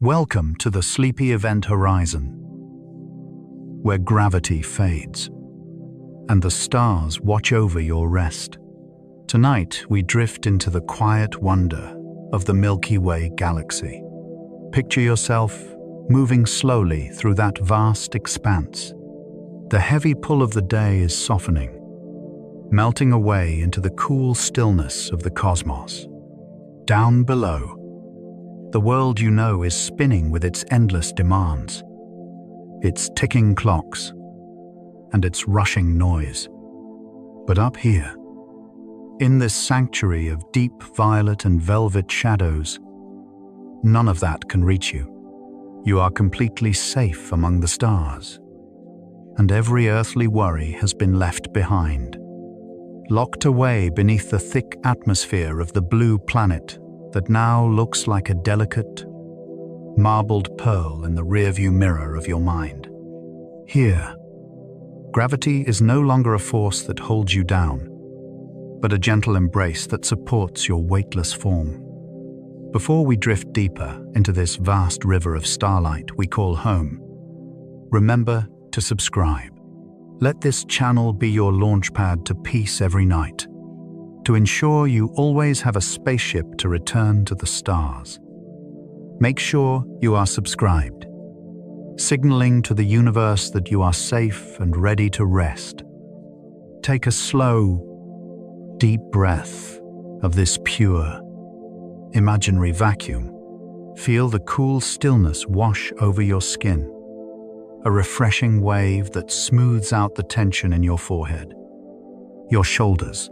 Welcome to the sleepy event horizon, where gravity fades and the stars watch over your rest. Tonight, we drift into the quiet wonder of the Milky Way galaxy. Picture yourself moving slowly through that vast expanse. The heavy pull of the day is softening, melting away into the cool stillness of the cosmos. Down below, the world you know is spinning with its endless demands, its ticking clocks, and its rushing noise. But up here, in this sanctuary of deep violet and velvet shadows, none of that can reach you. You are completely safe among the stars, and every earthly worry has been left behind, locked away beneath the thick atmosphere of the blue planet that now looks like a delicate, marbled pearl in the rearview mirror of your mind. Here, gravity is no longer a force that holds you down, but a gentle embrace that supports your weightless form. Before we drift deeper into this vast river of starlight we call home, remember to subscribe. Let this channel be your launchpad to peace every night, to ensure you always have a spaceship to return to the stars. Make sure you are subscribed, signaling to the universe that you are safe and ready to rest. Take a slow, deep breath of this pure, imaginary vacuum. Feel the cool stillness wash over your skin, a refreshing wave that smooths out the tension in your forehead, your shoulders,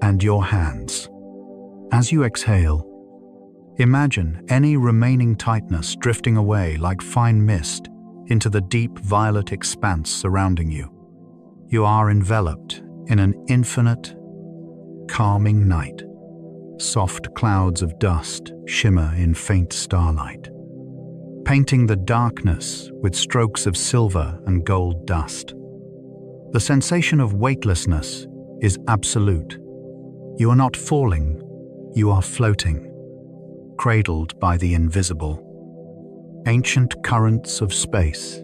and your hands. As you exhale, imagine any remaining tightness drifting away like fine mist into the deep violet expanse surrounding you. You are enveloped in an infinite, calming night. Soft clouds of dust shimmer in faint starlight, painting the darkness with strokes of silver and gold dust. The sensation of weightlessness is absolute. You are not falling, you are floating, cradled by the invisible, ancient currents of space.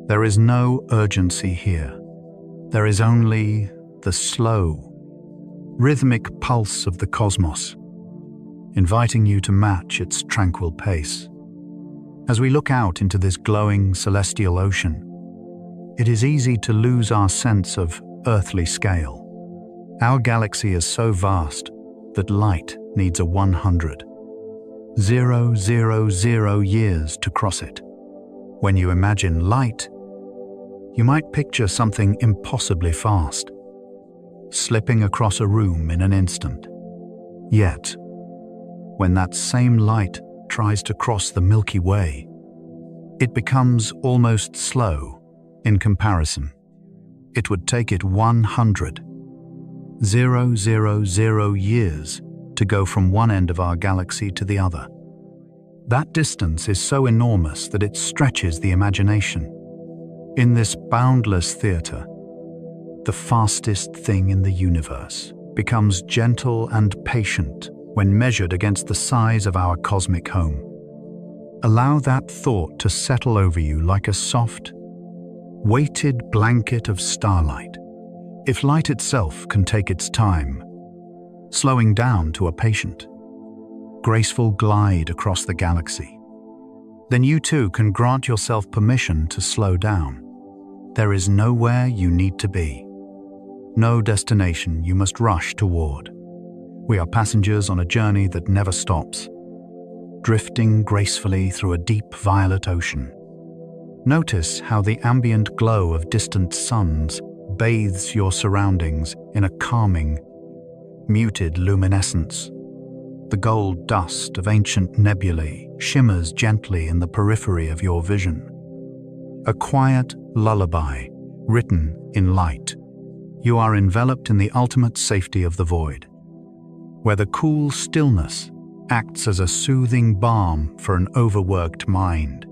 There is no urgency here. There is only the slow, rhythmic pulse of the cosmos, inviting you to match its tranquil pace. As we look out into this glowing celestial ocean, it is easy to lose our sense of earthly scale. Our galaxy is so vast that light needs 100,000 years to cross it. When you imagine light, you might picture something impossibly fast, slipping across a room in an instant. Yet, when that same light tries to cross the Milky Way, it becomes almost slow in comparison. It would take it 100,000 years to go from one end of our galaxy to the other. That distance is so enormous that it stretches the imagination. In this boundless theater, the fastest thing in the universe becomes gentle and patient when measured against the size of our cosmic home. Allow that thought to settle over you like a soft, weighted blanket of starlight. If light itself can take its time, slowing down to a patient, graceful glide across the galaxy, then you too can grant yourself permission to slow down. There is nowhere you need to be, no destination you must rush toward. We are passengers on a journey that never stops, drifting gracefully through a deep violet ocean. Notice how the ambient glow of distant suns bathes your surroundings in a calming, muted luminescence. The gold dust of ancient nebulae shimmers gently in the periphery of your vision. A quiet lullaby written in light. You are enveloped in the ultimate safety of the void, where the cool stillness acts as a soothing balm for an overworked mind.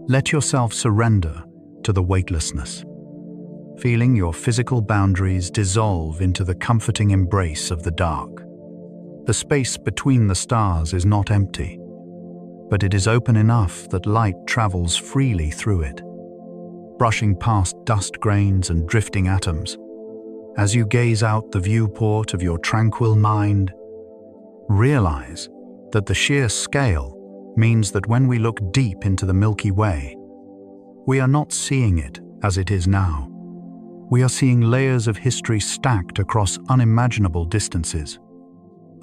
Let yourself surrender to the weightlessness, feeling your physical boundaries dissolve into the comforting embrace of the dark. The space between the stars is not empty, but it is open enough that light travels freely through it, brushing past dust grains and drifting atoms. As you gaze out the viewport of your tranquil mind, realize that the sheer scale means that when we look deep into the Milky Way, we are not seeing it as it is now. We are seeing layers of history stacked across unimaginable distances.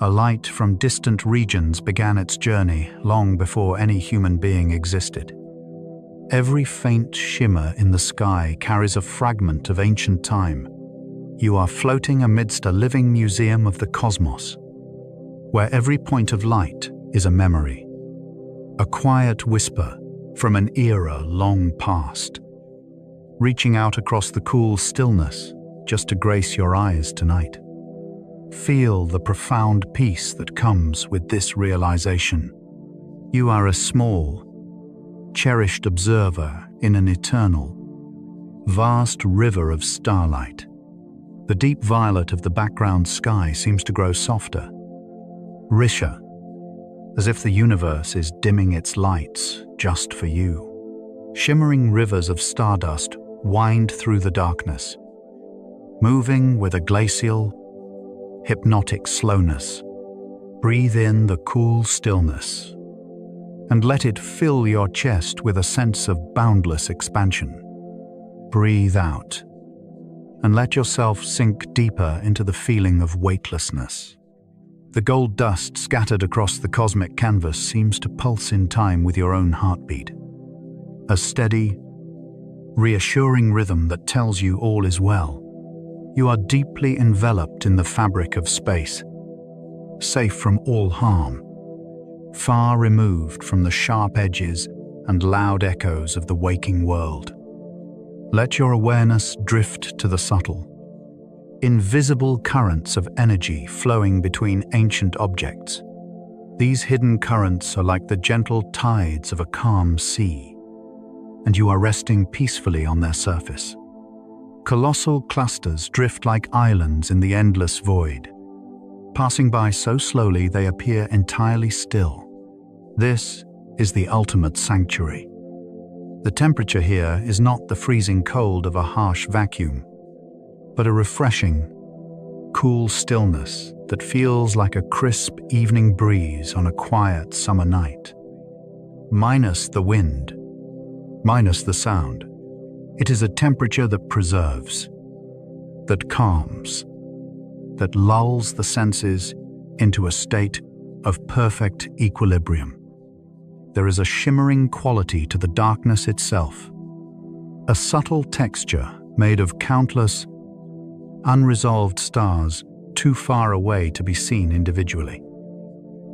A light from distant regions began its journey long before any human being existed. Every faint shimmer in the sky carries a fragment of ancient time. You are floating amidst a living museum of the cosmos, where every point of light is a memory, a quiet whisper from an era long past, reaching out across the cool stillness just to grace your eyes tonight. Feel the profound peace that comes with this realization. You are a small, cherished observer in an eternal, vast river of starlight. The deep violet of the background sky seems to grow softer, richer, as if the universe is dimming its lights just for you. Shimmering rivers of stardust wind through the darkness, moving with a glacial, hypnotic slowness. Breathe in the cool stillness and let it fill your chest with a sense of boundless expansion. Breathe out and let yourself sink deeper into the feeling of weightlessness. The gold dust scattered across the cosmic canvas seems to pulse in time with your own heartbeat. A steady, reassuring rhythm that tells you all is well. You are deeply enveloped in the fabric of space, safe from all harm, far removed from the sharp edges and loud echoes of the waking world. Let your awareness drift to the subtle, invisible currents of energy flowing between ancient objects. These hidden currents are like the gentle tides of a calm sea, and you are resting peacefully on their surface. Colossal clusters drift like islands in the endless void, passing by so slowly they appear entirely still. This is the ultimate sanctuary. The temperature here is not the freezing cold of a harsh vacuum, but a refreshing, cool stillness that feels like a crisp evening breeze on a quiet summer night. Minus the wind, minus the sound, it is a temperature that preserves, that calms, that lulls the senses into a state of perfect equilibrium. There is a shimmering quality to the darkness itself, a subtle texture made of countless, unresolved stars too far away to be seen individually,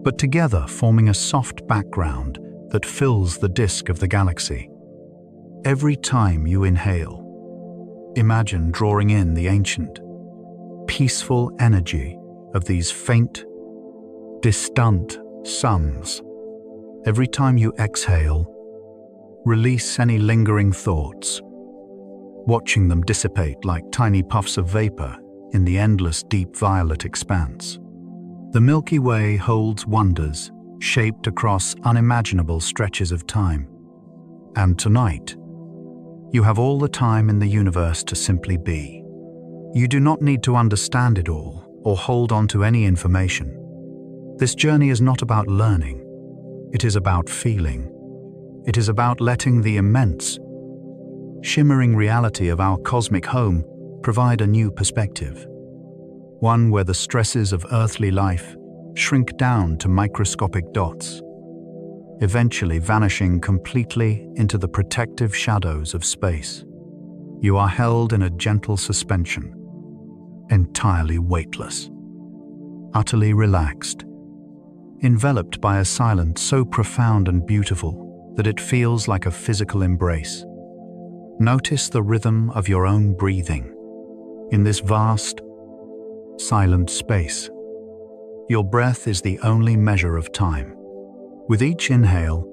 but together forming a soft background that fills the disk of the galaxy. Every time you inhale, imagine drawing in the ancient, peaceful energy of these faint, distant suns. Every time you exhale, release any lingering thoughts, watching them dissipate like tiny puffs of vapor in the endless deep violet expanse. The Milky Way holds wonders shaped across unimaginable stretches of time. And tonight, you have all the time in the universe to simply be. You do not need to understand it all or hold on to any information. This journey is not about learning. It is about feeling. It is about letting the immense, shimmering reality of our cosmic home provide a new perspective. One where the stresses of earthly life shrink down to microscopic dots, eventually vanishing completely into the protective shadows of space. You are held in a gentle suspension, entirely weightless, utterly relaxed, enveloped by a silence so profound and beautiful that it feels like a physical embrace. Notice the rhythm of your own breathing in this vast, silent space. Your breath is the only measure of time. With each inhale,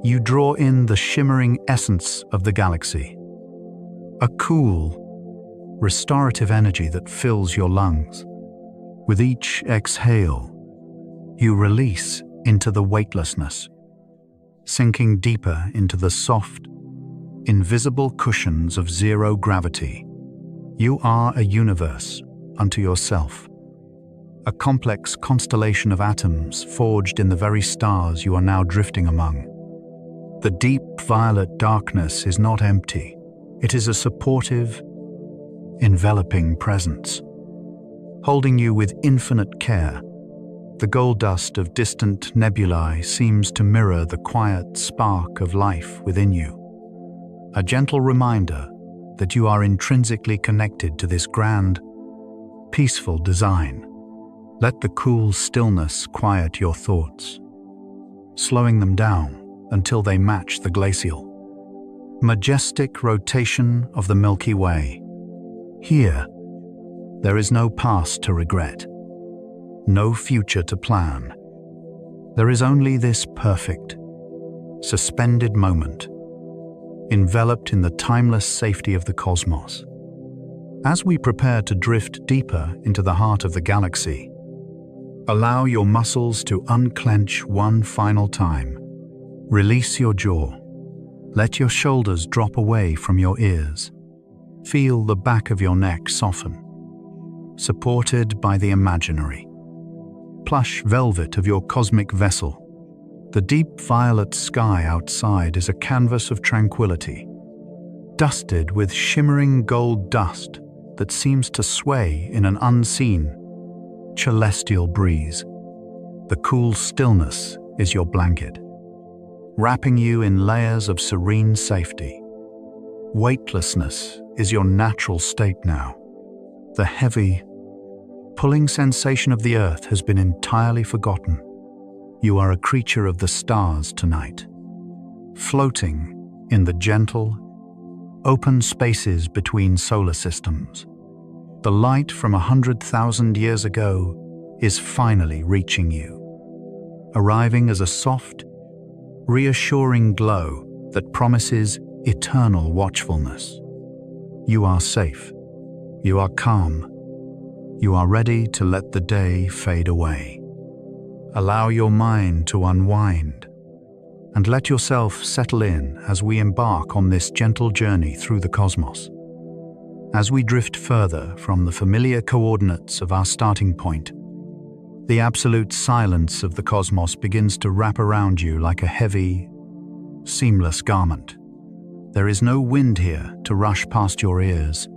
you draw in the shimmering essence of the galaxy, a cool, restorative energy that fills your lungs. With each exhale, you release into the weightlessness, sinking deeper into the soft, invisible cushions of zero gravity. You are a universe unto yourself, a complex constellation of atoms forged in the very stars you are now drifting among. The deep violet darkness is not empty. It is a supportive, enveloping presence, holding you with infinite care. The gold dust of distant nebulae seems to mirror the quiet spark of life within you, a gentle reminder that you are intrinsically connected to this grand, peaceful design. Let the cool stillness quiet your thoughts, slowing them down until they match the glacial, majestic rotation of the Milky Way. Here, there is no past to regret, no future to plan. There is only this perfect, suspended moment, enveloped in the timeless safety of the cosmos. As we prepare to drift deeper into the heart of the galaxy, allow your muscles to unclench one final time. Release your jaw. Let your shoulders drop away from your ears. Feel the back of your neck soften, supported by the imaginary, plush velvet of your cosmic vessel. The deep violet sky outside is a canvas of tranquility, dusted with shimmering gold dust that seems to sway in an unseen, celestial breeze. The cool stillness is your blanket, wrapping you in layers of serene safety. Weightlessness is your natural state now. The heavy, pulling sensation of the earth has been entirely forgotten. You are a creature of the stars tonight, floating in the gentle, open spaces between solar systems. The light from 100,000 years ago is finally reaching you, arriving as a soft, reassuring glow that promises eternal watchfulness. You are safe. You are calm. You are ready to let the day fade away. Allow your mind to unwind and let yourself settle in as we embark on this gentle journey through the cosmos. As we drift further from the familiar coordinates of our starting point, the absolute silence of the cosmos begins to wrap around you like a heavy, seamless garment. There is no wind here to rush past your ears,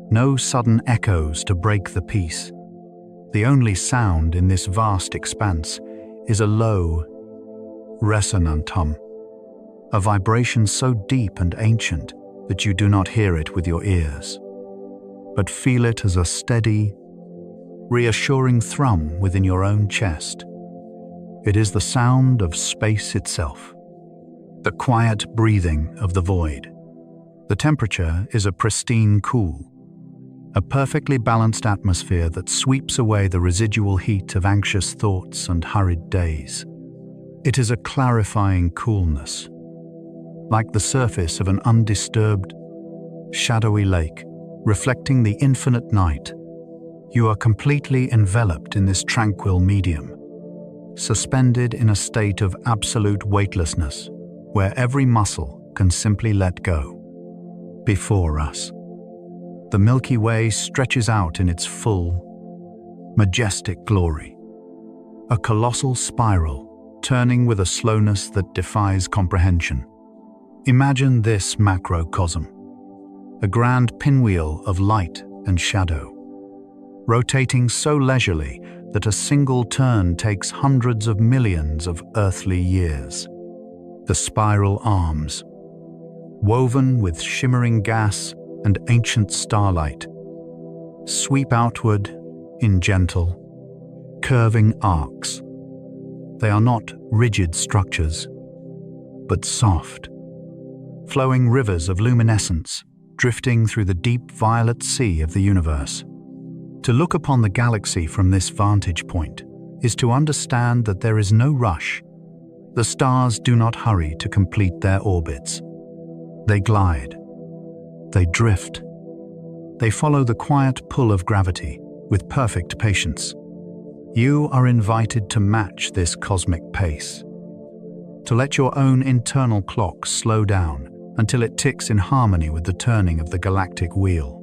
no sudden echoes to break the peace. The only sound in this vast expanse is a low, resonant hum, a vibration so deep and ancient that you do not hear it with your ears, but feel it as a steady, reassuring thrum within your own chest. It is the sound of space itself, the quiet breathing of the void. The temperature is a pristine cool, a perfectly balanced atmosphere that sweeps away the residual heat of anxious thoughts and hurried days. It is a clarifying coolness, like the surface of an undisturbed, shadowy lake, reflecting the infinite night. You are completely enveloped in this tranquil medium, suspended in a state of absolute weightlessness, where every muscle can simply let go. Before us, the Milky Way stretches out in its full, majestic glory, a colossal spiral turning with a slowness that defies comprehension. Imagine this macrocosm, a grand pinwheel of light and shadow, rotating so leisurely that a single turn takes hundreds of millions of earthly years. The spiral arms, woven with shimmering gas and ancient starlight, sweep outward in gentle, curving arcs. They are not rigid structures, but soft, flowing rivers of luminescence drifting through the deep violet sea of the universe. To look upon the galaxy from this vantage point is to understand that there is no rush. The stars do not hurry to complete their orbits. They glide. They drift. They follow the quiet pull of gravity with perfect patience. You are invited to match this cosmic pace. to let your own internal clock slow down until it ticks in harmony with the turning of the galactic wheel.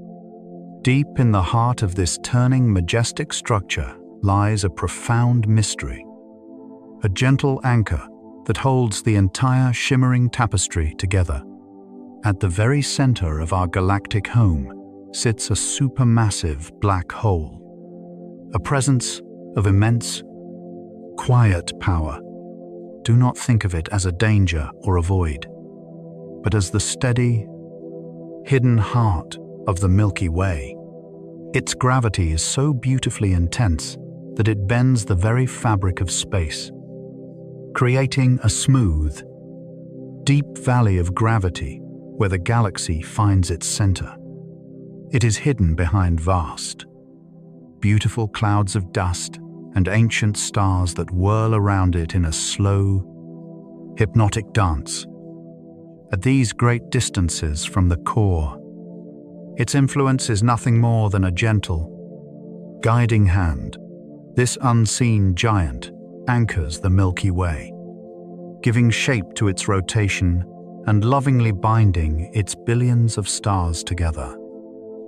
Deep in the heart of this turning, majestic structure lies a profound mystery, a gentle anchor that holds the entire shimmering tapestry together. At the very center of our galactic home sits a supermassive black hole, a presence of immense, quiet power. Do not think of it as a danger or a void, but as the steady, hidden heart of the Milky Way. Its gravity is so beautifully intense that it bends the very fabric of space, creating a smooth, deep valley of gravity where the galaxy finds its center. It is hidden behind vast, beautiful clouds of dust and ancient stars that whirl around it in a slow, hypnotic dance. At these great distances from the core, its influence is nothing more than a gentle, guiding hand. This unseen giant anchors the Milky Way, giving shape to its rotation and lovingly binding its billions of stars together.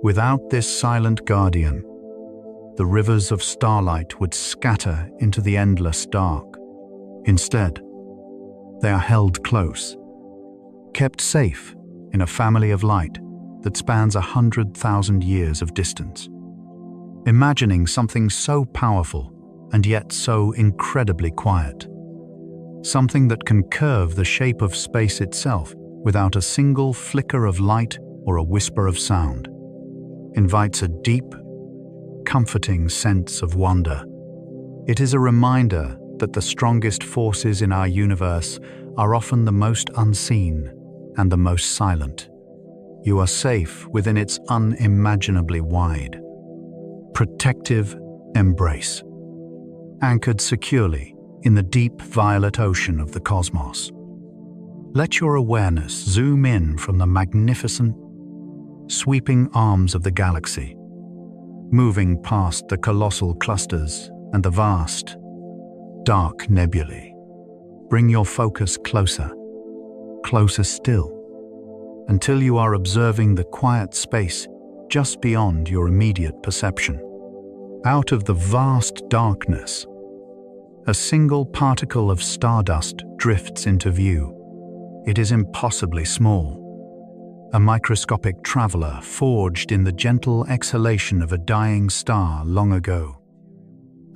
Without this silent guardian, the rivers of starlight would scatter into the endless dark. Instead, they are held close, kept safe in a family of light that spans 100,000 years of distance. Imagining something so powerful and yet so incredibly quiet, something that can curve the shape of space itself without a single flicker of light or a whisper of sound, invites a deep, comforting sense of wonder. It is a reminder that the strongest forces in our universe are often the most unseen and the most silent. You are safe within its unimaginably wide, protective embrace, anchored securely in the deep violet ocean of the cosmos. Let your awareness zoom in from the magnificent, sweeping arms of the galaxy, moving past the colossal clusters and the vast, dark nebulae. Bring your focus closer, closer still, until you are observing the quiet space just beyond your immediate perception. Out of the vast darkness, a single particle of stardust drifts into view. It is impossibly small, a microscopic traveler forged in the gentle exhalation of a dying star long ago.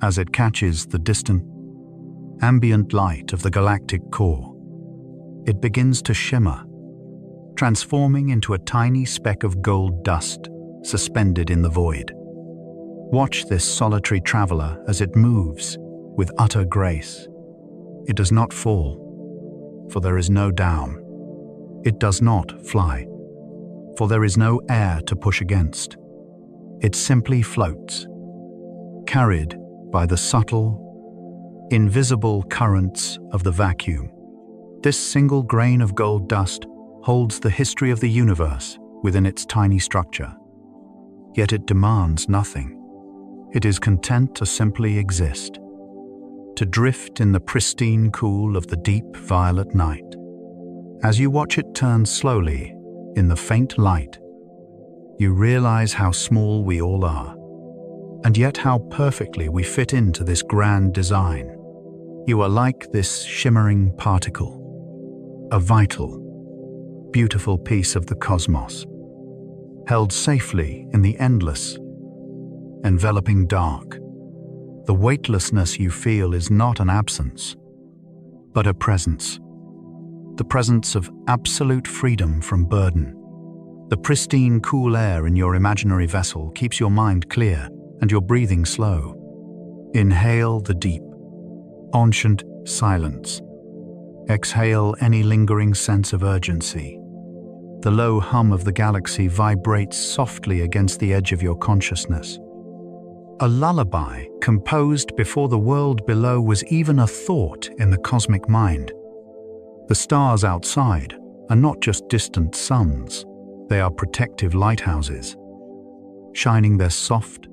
As it catches the distant, ambient light of the galactic core, it begins to shimmer, transforming into a tiny speck of gold dust suspended in the void. Watch this solitary traveler as it moves with utter grace. It does not fall, for there is no down. It does not fly, for there is no air to push against. It simply floats, carried by the subtle, invisible currents of the vacuum. This single grain of gold dust holds the history of the universe within its tiny structure. Yet it demands nothing. It is content to simply exist, to drift in the pristine cool of the deep violet night. As you watch it turn slowly in the faint light, you realize how small we all are, and yet how perfectly we fit into this grand design. You are like this shimmering particle, a vital, beautiful piece of the cosmos, held safely in the endless, enveloping dark. The weightlessness you feel is not an absence, but a presence. The presence of absolute freedom from burden. The pristine, cool air in your imaginary vessel keeps your mind clear and your breathing slow. Inhale the deep, ancient silence. Exhale any lingering sense of urgency. The low hum of the galaxy vibrates softly against the edge of your consciousness. A lullaby composed before the world below was even a thought in the cosmic mind. The stars outside are not just distant suns, they are protective lighthouses, shining their soft,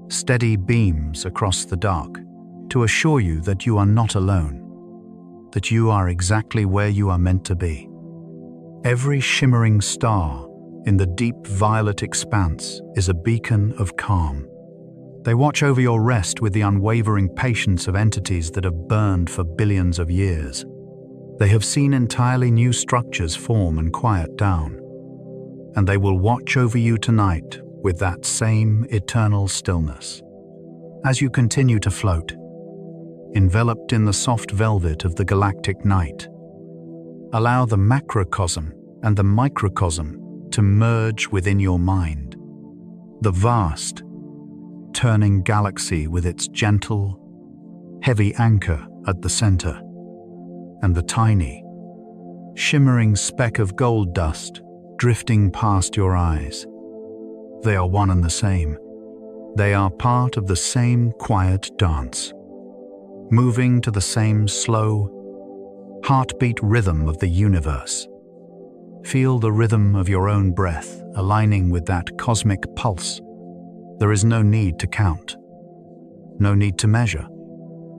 steady beams across the dark to assure you that you are not alone. that you are exactly where you are meant to be. Every shimmering star in the deep violet expanse is a beacon of calm. They watch over your rest with the unwavering patience of entities that have burned for billions of years. They have seen entirely new structures form and quiet down, and they will watch over you tonight with that same eternal stillness. As you continue to float, enveloped in the soft velvet of the galactic night, allow the macrocosm and the microcosm to merge within your mind. The vast, turning galaxy with its gentle, heavy anchor at the center, and the tiny, shimmering speck of gold dust drifting past your eyes. They are one and the same. They are part of the same quiet dance, moving to the same slow, heartbeat rhythm of the universe. Feel the rhythm of your own breath aligning with that cosmic pulse. There is no need to count, no need to measure,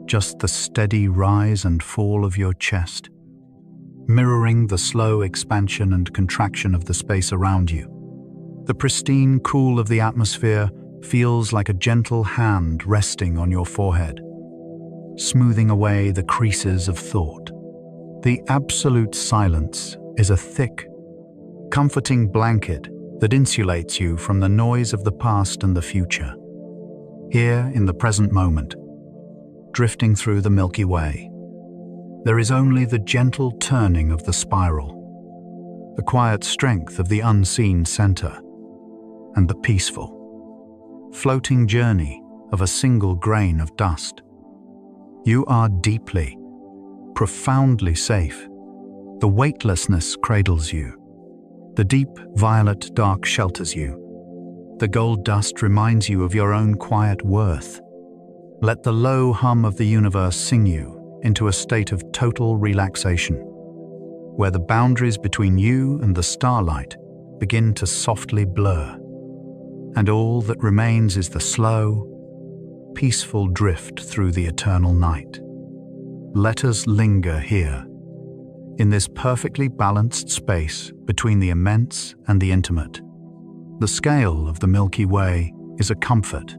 just the steady rise and fall of your chest, mirroring the slow expansion and contraction of the space around you. The pristine cool of the atmosphere feels like a gentle hand resting on your forehead, smoothing away the creases of thought. The absolute silence is a thick, comforting blanket that insulates you from the noise of the past and the future. Here, in the present moment, drifting through the Milky Way, there is only the gentle turning of the spiral, the quiet strength of the unseen center, and the peaceful, floating journey of a single grain of dust. You are deeply, profoundly safe. The weightlessness cradles you. The deep violet dark shelters you. The gold dust reminds you of your own quiet worth. Let the low hum of the universe sing you into a state of total relaxation, where the boundaries between you and the starlight begin to softly blur, and all that remains is the slow, peaceful drift through the eternal night. Let us linger here, in this perfectly balanced space between the immense and the intimate. The scale of the Milky Way is a comfort,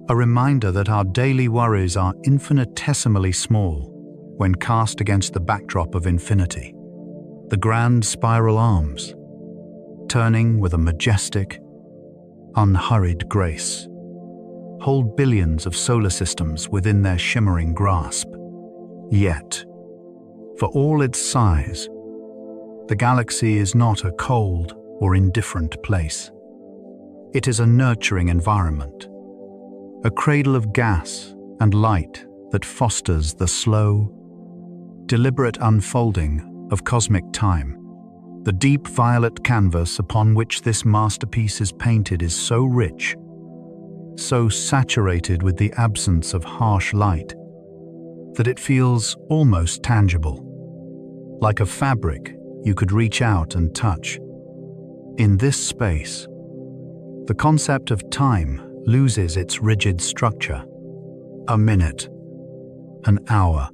a reminder that our daily worries are infinitesimally small when cast against the backdrop of infinity. The grand spiral arms, turning with a majestic, unhurried grace, hold billions of solar systems within their shimmering grasp. Yet, for all its size, the galaxy is not a cold or indifferent place. It is a nurturing environment, a cradle of gas and light that fosters the slow, deliberate unfolding of cosmic time. The deep violet canvas upon which this masterpiece is painted is so rich, so saturated with the absence of harsh light, that it feels almost tangible, like a fabric you could reach out and touch. In this space, the concept of time loses its rigid structure. A minute, an hour,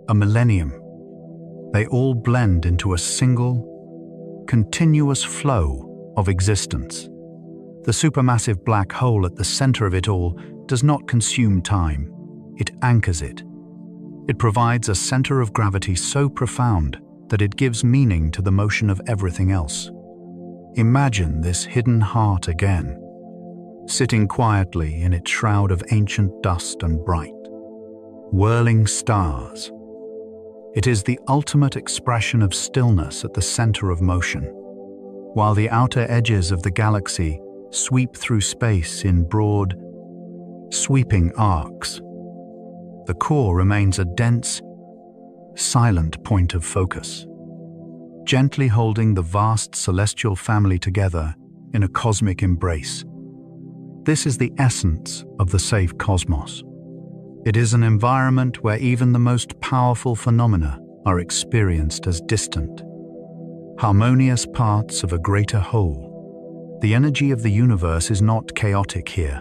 a millennium, they all blend into a single, continuous flow of existence. The supermassive black hole at the center of it all does not consume time, it anchors it. It provides a center of gravity so profound that it gives meaning to the motion of everything else. Imagine this hidden heart again, sitting quietly in its shroud of ancient dust and bright, whirling stars. It is the ultimate expression of stillness at the center of motion, while the outer edges of the galaxy sweep through space in broad, sweeping arcs. The core remains a dense, silent point of focus, gently holding the vast celestial family together in a cosmic embrace. This is the essence of the safe cosmos. It is an environment where even the most powerful phenomena are experienced as distant, harmonious parts of a greater whole. The energy of the universe is not chaotic here.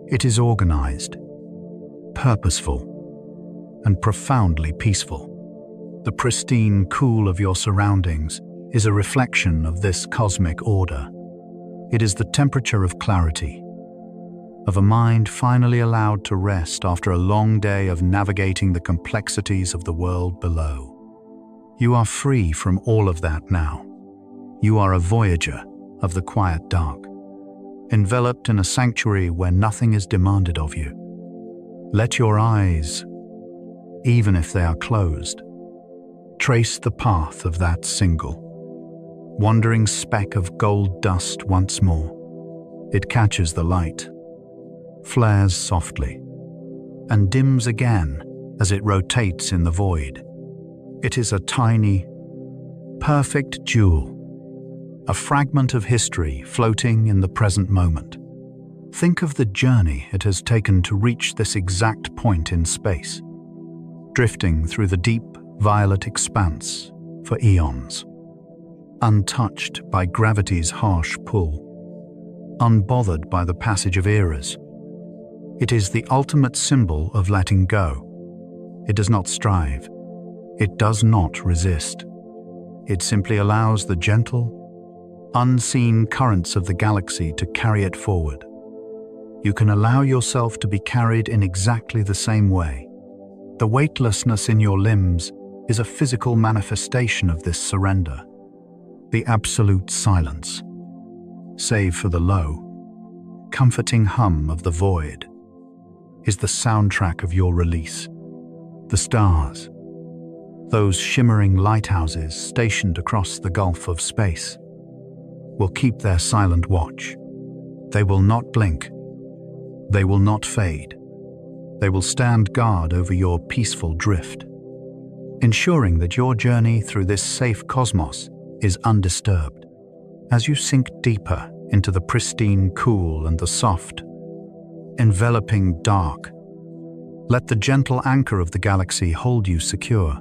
It is organized, purposeful, and profoundly peaceful. The pristine cool of your surroundings is a reflection of this cosmic order. It is the temperature of clarity, of a mind finally allowed to rest after a long day of navigating the complexities of the world below. You are free from all of that now. You are a voyager of the quiet dark, enveloped in a sanctuary where nothing is demanded of you. Let your eyes, even if they are closed, trace the path of that single, wandering speck of gold dust once more. It catches the light, flares softly, and dims again as it rotates in the void. It is a tiny, perfect jewel, a fragment of history floating in the present moment. Think of the journey it has taken to reach this exact point in space, drifting through the deep violet expanse for eons, untouched by gravity's harsh pull, unbothered by the passage of eras. It is the ultimate symbol of letting go. It does not strive. It does not resist. It simply allows the gentle, unseen currents of the galaxy to carry it forward. You can allow yourself to be carried in exactly the same way. The weightlessness in your limbs is a physical manifestation of this surrender. The absolute silence, save for the low, comforting hum of the void, is the soundtrack of your release. The stars, those shimmering lighthouses stationed across the gulf of space, will keep their silent watch. They will not blink. They will not fade. They will stand guard over your peaceful drift, ensuring that your journey through this safe cosmos is undisturbed. As you sink deeper into the pristine cool and the soft, enveloping dark, let the gentle anchor of the galaxy hold you secure,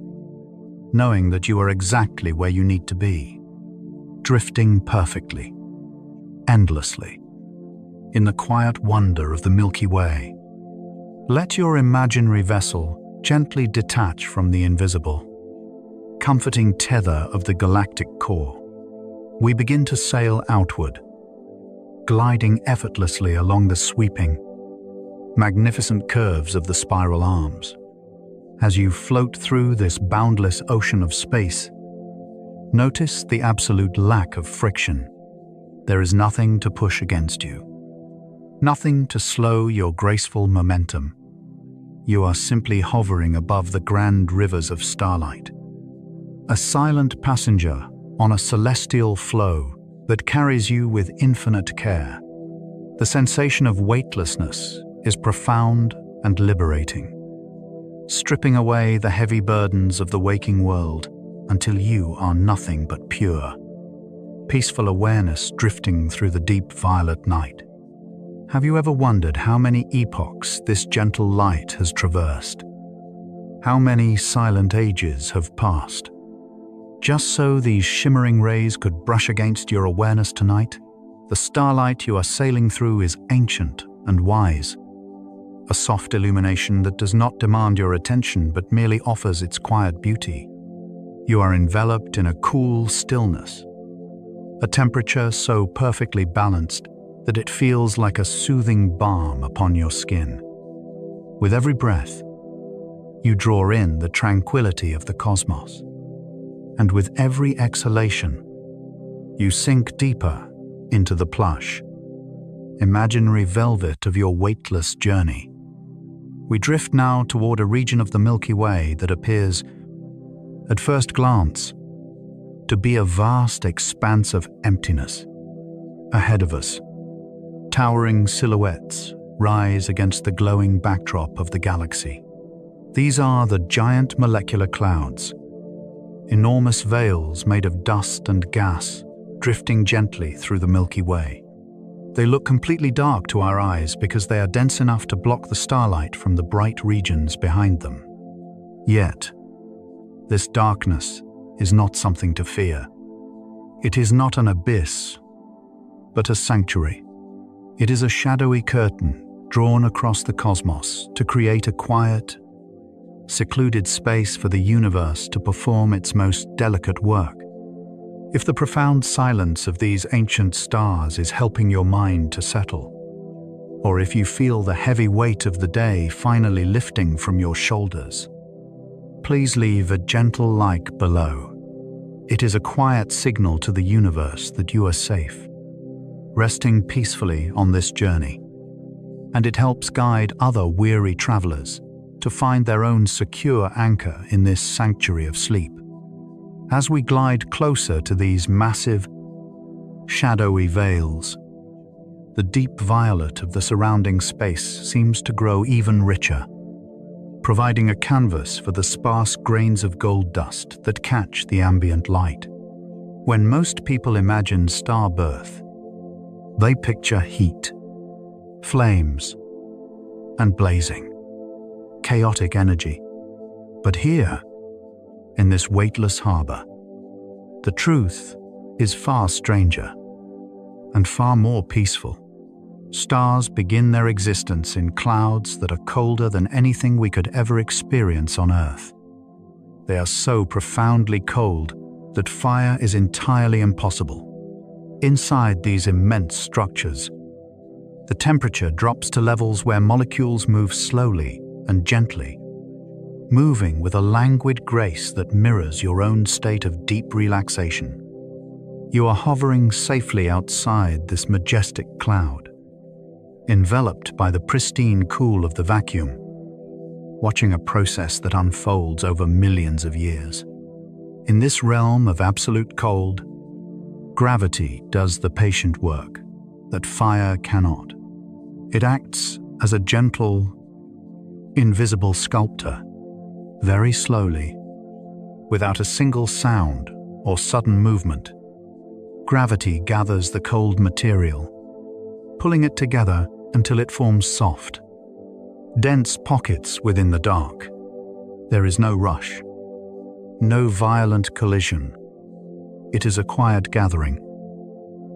knowing that you are exactly where you need to be, drifting perfectly, endlessly, in the quiet wonder of the Milky Way. Let your imaginary vessel gently detach from the invisible, comforting tether of the galactic core. We begin to sail outward, gliding effortlessly along the sweeping, magnificent curves of the spiral arms. As you float through this boundless ocean of space, notice the absolute lack of friction. There is nothing to push against you, nothing to slow your graceful momentum. You are simply hovering above the grand rivers of starlight, a silent passenger on a celestial flow that carries you with infinite care. The sensation of weightlessness is profound and liberating, stripping away the heavy burdens of the waking world until you are nothing but pure, peaceful awareness drifting through the deep violet night. Have you ever wondered how many epochs this gentle light has traversed? How many silent ages have passed? Just so these shimmering rays could brush against your awareness tonight, the starlight you are sailing through is ancient and wise, a soft illumination that does not demand your attention but merely offers its quiet beauty. You are enveloped in a cool stillness, a temperature so perfectly balanced that it feels like a soothing balm upon your skin. With every breath, you draw in the tranquility of the cosmos, and with every exhalation, you sink deeper into the plush, imaginary velvet of your weightless journey. We drift now toward a region of the Milky Way that appears, at first glance, to be a vast expanse of emptiness. Ahead of us, towering silhouettes rise against the glowing backdrop of the galaxy. These are the giant molecular clouds, enormous veils made of dust and gas drifting gently through the Milky Way. They look completely dark to our eyes because they are dense enough to block the starlight from the bright regions behind them. Yet, this darkness is not something to fear. It is not an abyss, but a sanctuary. It is a shadowy curtain drawn across the cosmos to create a quiet, secluded space for the universe to perform its most delicate work. If the profound silence of these ancient stars is helping your mind to settle, or if you feel the heavy weight of the day finally lifting from your shoulders, please leave a gentle like below. It is a quiet signal to the universe that you are safe, resting peacefully on this journey, and it helps guide other weary travelers to find their own secure anchor in this sanctuary of sleep. As we glide closer to these massive, shadowy veils, the deep violet of the surrounding space seems to grow even richer, providing a canvas for the sparse grains of gold dust that catch the ambient light. When most people imagine star birth, they picture heat, flames, and blazing, chaotic energy. But here, in this weightless harbor, the truth is far stranger and far more peaceful. Stars begin their existence in clouds that are colder than anything we could ever experience on Earth. They are so profoundly cold that fire is entirely impossible. Inside these immense structures, the temperature drops to levels where molecules move slowly and gently, moving with a languid grace that mirrors your own state of deep relaxation. You are hovering safely outside this majestic cloud, enveloped by the pristine cool of the vacuum, watching a process that unfolds over millions of years. In this realm of absolute cold, gravity does the patient work that fire cannot. It acts as a gentle, invisible sculptor, very slowly, without a single sound or sudden movement. Gravity gathers the cold material, pulling it together until it forms soft, dense pockets within the dark. There is no rush, no violent collision. It is a quiet gathering,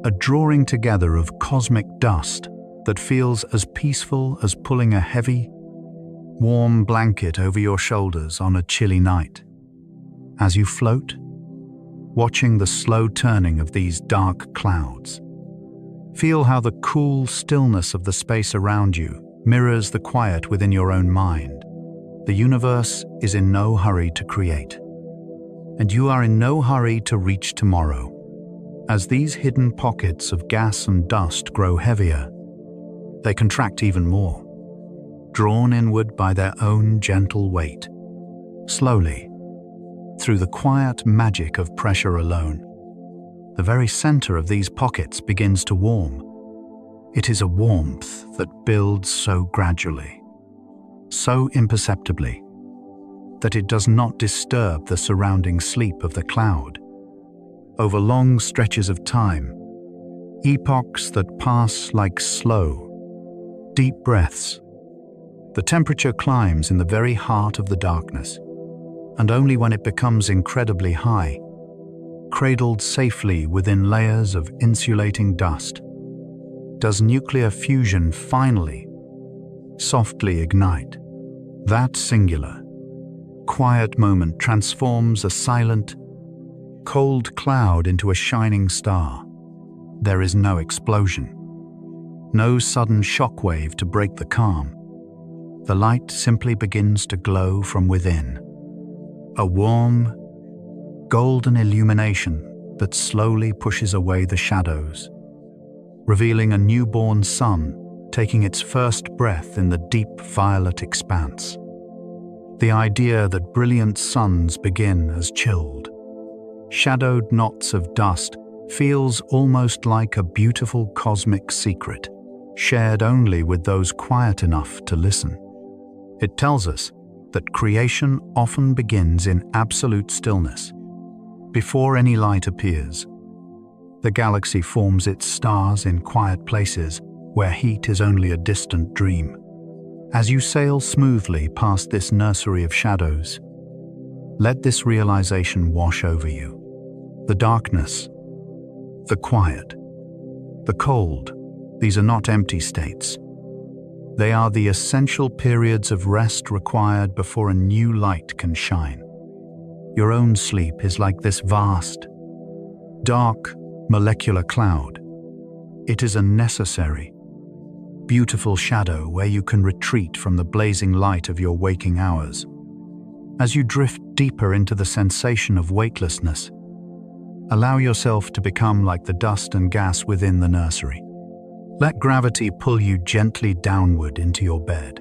a drawing together of cosmic dust that feels as peaceful as pulling a heavy, warm blanket over your shoulders on a chilly night. As you float, watching the slow turning of these dark clouds, feel how the cool stillness of the space around you mirrors the quiet within your own mind. The universe is in no hurry to create, and you are in no hurry to reach tomorrow. As these hidden pockets of gas and dust grow heavier, they contract even more, drawn inward by their own gentle weight. Slowly, through the quiet magic of pressure alone, the very center of these pockets begins to warm. It is a warmth that builds so gradually, so imperceptibly, that it does not disturb the surrounding sleep of the cloud. Over long stretches of time, epochs that pass like slow, deep breaths, the temperature climbs in the very heart of the darkness, and only when it becomes incredibly high, cradled safely within layers of insulating dust, does nuclear fusion finally, softly ignite. That singular, quiet moment transforms a silent, cold cloud into a shining star. There is no explosion, no sudden shockwave to break the calm. The light simply begins to glow from within. A warm, golden illumination that slowly pushes away the shadows, revealing a newborn sun taking its first breath in the deep violet expanse. The idea that brilliant suns begin as chilled, shadowed knots of dust feels almost like a beautiful cosmic secret, shared only with those quiet enough to listen. It tells us that creation often begins in absolute stillness. Before any light appears, the galaxy forms its stars in quiet places where heat is only a distant dream. As you sail smoothly past this nursery of shadows, let this realization wash over you. The darkness, the quiet, the cold, these are not empty states. They are the essential periods of rest required before a new light can shine. Your own sleep is like this vast, dark, molecular cloud. It is a necessary, beautiful shadow where you can retreat from the blazing light of your waking hours. As you drift deeper into the sensation of weightlessness, allow yourself to become like the dust and gas within the nursery. Let gravity pull you gently downward into your bed,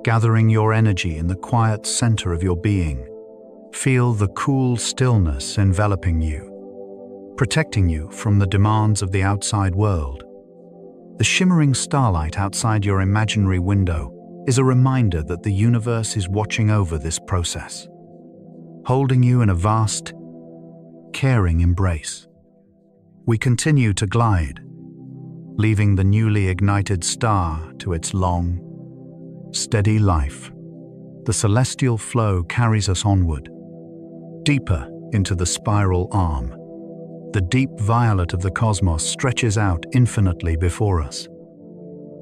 gathering your energy in the quiet center of your being. Feel the cool stillness enveloping you, protecting you from the demands of the outside world. The shimmering starlight outside your imaginary window is a reminder that the universe is watching over this process, holding you in a vast, caring embrace. We continue to glide, leaving the newly ignited star to its long, steady life. The celestial flow carries us onward, deeper into the spiral arm. The deep violet of the cosmos stretches out infinitely before us,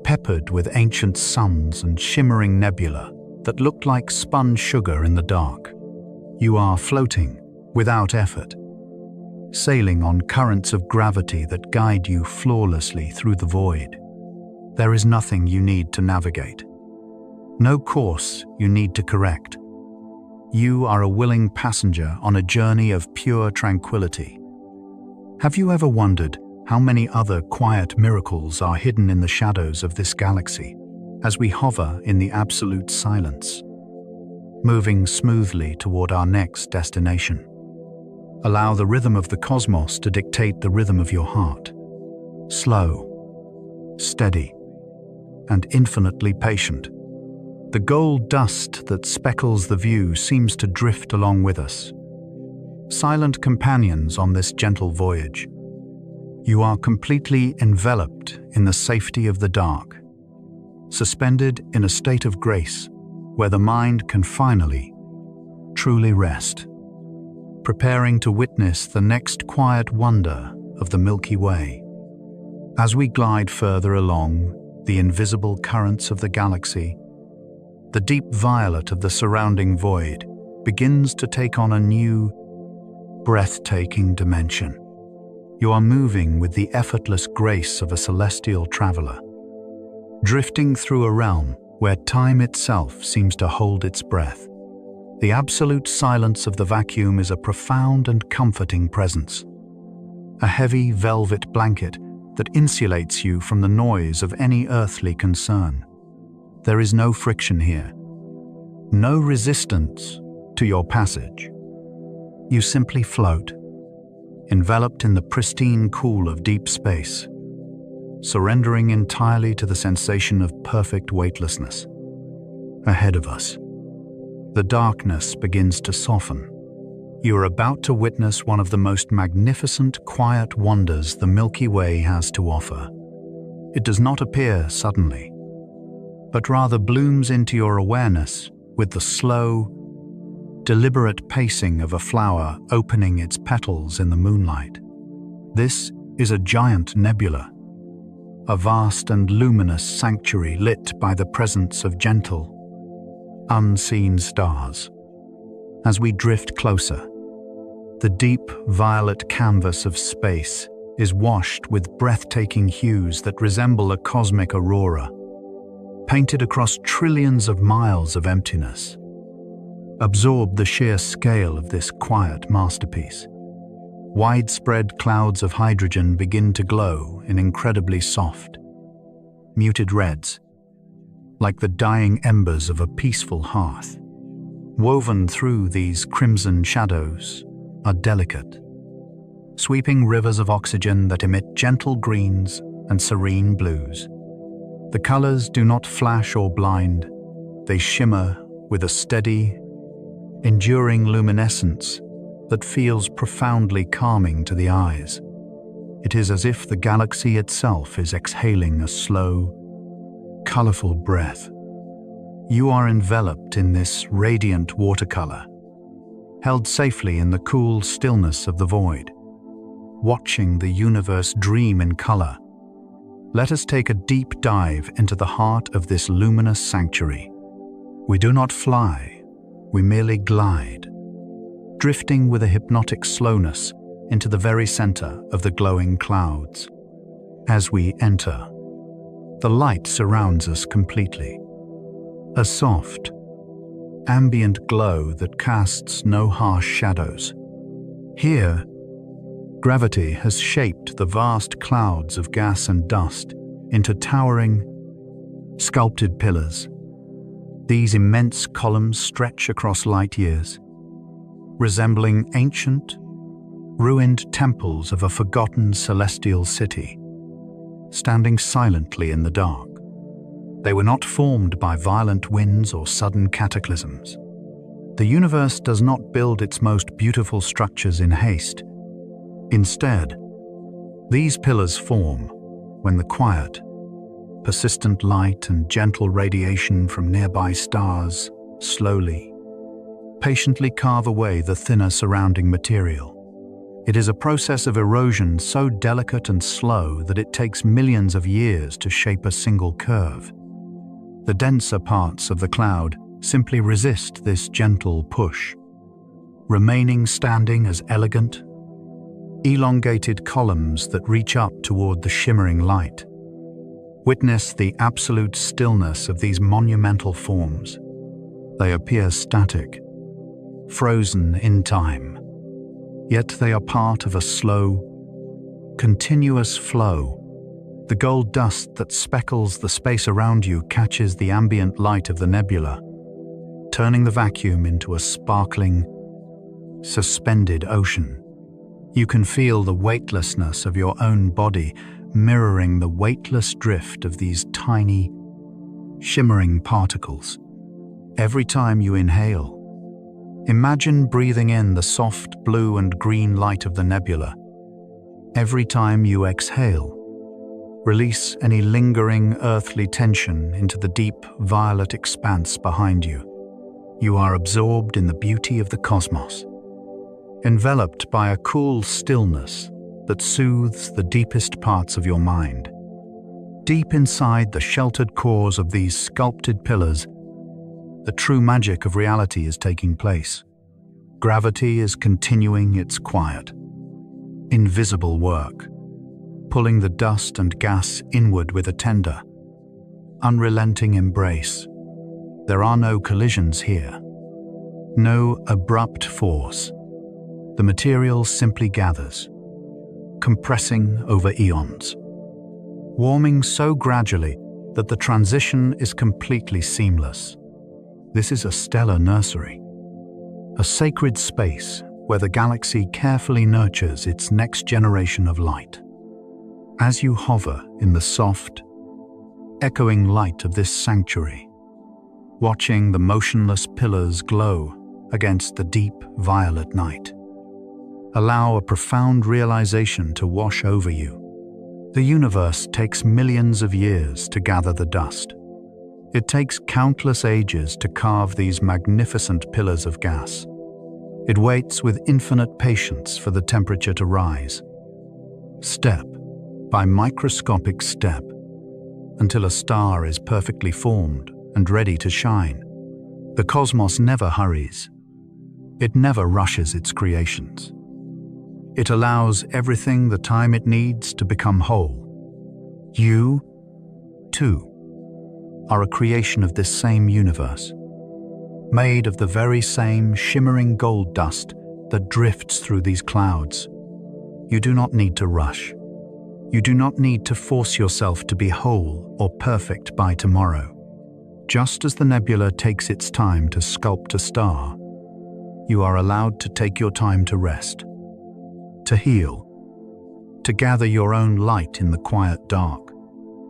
peppered with ancient suns and shimmering nebula that look like spun sugar in the dark. You are floating without effort, sailing on currents of gravity that guide you flawlessly through the void. There is nothing you need to navigate, no course you need to correct. You are a willing passenger on a journey of pure tranquility. Have you ever wondered how many other quiet miracles are hidden in the shadows of this galaxy as we hover in the absolute silence, moving smoothly toward our next destination? Allow the rhythm of the cosmos to dictate the rhythm of your heart. Slow, steady, and infinitely patient. The gold dust that speckles the view seems to drift along with us, silent companions on this gentle voyage. You are completely enveloped in the safety of the dark, suspended in a state of grace where the mind can finally, truly rest, preparing to witness the next quiet wonder of the Milky Way. As we glide further along the invisible currents of the galaxy, the deep violet of the surrounding void begins to take on a new, breathtaking dimension. You are moving with the effortless grace of a celestial traveler, drifting through a realm where time itself seems to hold its breath. The absolute silence of the vacuum is a profound and comforting presence, a heavy velvet blanket that insulates you from the noise of any earthly concern. There is no friction here, no resistance to your passage. You simply float, enveloped in the pristine cool of deep space, surrendering entirely to the sensation of perfect weightlessness. Ahead of us, the darkness begins to soften. You are about to witness one of the most magnificent quiet wonders the Milky Way has to offer. It does not appear suddenly, but rather blooms into your awareness with the slow, deliberate pacing of a flower opening its petals in the moonlight. This is a giant nebula, a vast and luminous sanctuary lit by the presence of gentle, unseen stars. As we drift closer, the deep violet canvas of space is washed with breathtaking hues that resemble a cosmic aurora, painted across trillions of miles of emptiness. Absorb the sheer scale of this quiet masterpiece. Widespread clouds of hydrogen begin to glow in incredibly soft, muted reds, like the dying embers of a peaceful hearth. Woven through these crimson shadows are delicate, sweeping rivers of oxygen that emit gentle greens and serene blues. The colors do not flash or blind, they shimmer with a steady, enduring luminescence that feels profoundly calming to the eyes. It is as if the galaxy itself is exhaling a slow, colorful breath. You are enveloped in this radiant watercolor, held safely in the cool stillness of the void, watching the universe dream in color, Let us take a deep dive into the heart of this luminous sanctuary. We do not fly, we merely glide, drifting with a hypnotic slowness into the very center of the glowing clouds. As we enter, the light surrounds us completely. A soft, ambient glow that casts no harsh shadows. Here, gravity has shaped the vast clouds of gas and dust into towering, sculpted pillars. These immense columns stretch across light years, resembling ancient, ruined temples of a forgotten celestial city, standing silently in the dark. They were not formed by violent winds or sudden cataclysms. The universe does not build its most beautiful structures in haste. Instead, these pillars form when the quiet, persistent light and gentle radiation from nearby stars slowly, patiently carve away the thinner surrounding material. It is a process of erosion so delicate and slow that it takes millions of years to shape a single curve. The denser parts of the cloud simply resist this gentle push, remaining standing as elegant, elongated columns that reach up toward the shimmering light. Witness the absolute stillness of these monumental forms. They appear static, frozen in time, yet they are part of a slow, continuous flow. The gold dust that speckles the space around you catches the ambient light of the nebula, turning the vacuum into a sparkling, suspended ocean. You can feel the weightlessness of your own body mirroring the weightless drift of these tiny, shimmering particles. Every time you inhale, imagine breathing in the soft blue and green light of the nebula. Every time you exhale, release any lingering earthly tension into the deep violet expanse behind you. You are absorbed in the beauty of the cosmos, enveloped by a cool stillness that soothes the deepest parts of your mind. Deep inside the sheltered cores of these sculpted pillars, the true magic of reality is taking place. Gravity is continuing its quiet, invisible work, pulling the dust and gas inward with a tender, unrelenting embrace. There are no collisions here, no abrupt force. The material simply gathers, compressing over eons, warming so gradually that the transition is completely seamless. This is a stellar nursery, a sacred space where the galaxy carefully nurtures its next generation of light. As you hover in the soft, echoing light of this sanctuary, watching the motionless pillars glow against the deep violet night, allow a profound realization to wash over you. The universe takes millions of years to gather the dust. It takes countless ages to carve these magnificent pillars of gas. It waits with infinite patience for the temperature to rise, step by microscopic step, until a star is perfectly formed and ready to shine. The cosmos never hurries. It never rushes its creations. It allows everything the time it needs to become whole. You, too, are a creation of this same universe, made of the very same shimmering gold dust that drifts through these clouds. You do not need to rush. You do not need to force yourself to be whole or perfect by tomorrow. Just as the nebula takes its time to sculpt a star, you are allowed to take your time to rest, to heal, to gather your own light in the quiet dark.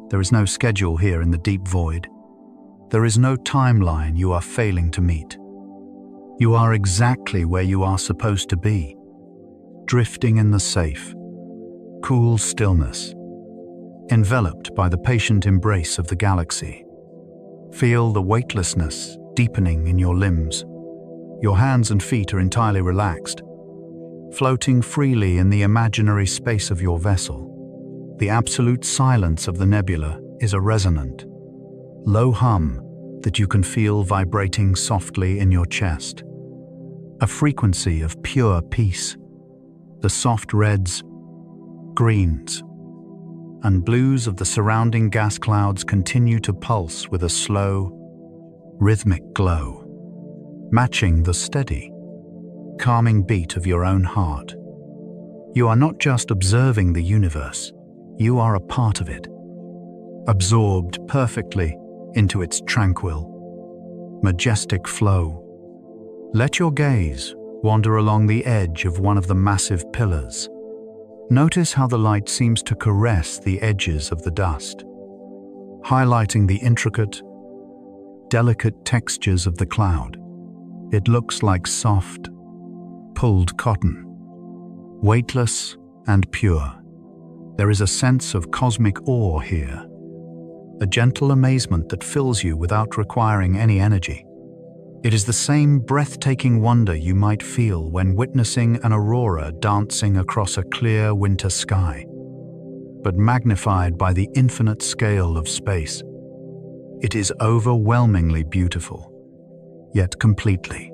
There is no schedule here in the deep void. There is no timeline you are failing to meet. You are exactly where you are supposed to be, drifting in the safe, cool stillness, enveloped by the patient embrace of the galaxy. Feel the weightlessness deepening in your limbs. Your hands and feet are entirely relaxed, floating freely in the imaginary space of your vessel. The absolute silence of the nebula is a resonant, low hum that you can feel vibrating softly in your chest. A frequency of pure peace. The soft reds, greens, and blues of the surrounding gas clouds continue to pulse with a slow, rhythmic glow, matching the steady, calming beat of your own heart. You are not just observing the universe, you are a part of it, absorbed perfectly into its tranquil, majestic flow. Let your gaze wander along the edge of one of the massive pillars. Notice how the light seems to caress the edges of the dust, highlighting the intricate, delicate textures of the cloud. It looks like soft, pulled cotton, weightless and pure. There is a sense of cosmic awe here, a gentle amazement that fills you without requiring any energy. It is the same breathtaking wonder you might feel when witnessing an aurora dancing across a clear winter sky, but magnified by the infinite scale of space. It is overwhelmingly beautiful, yet completely,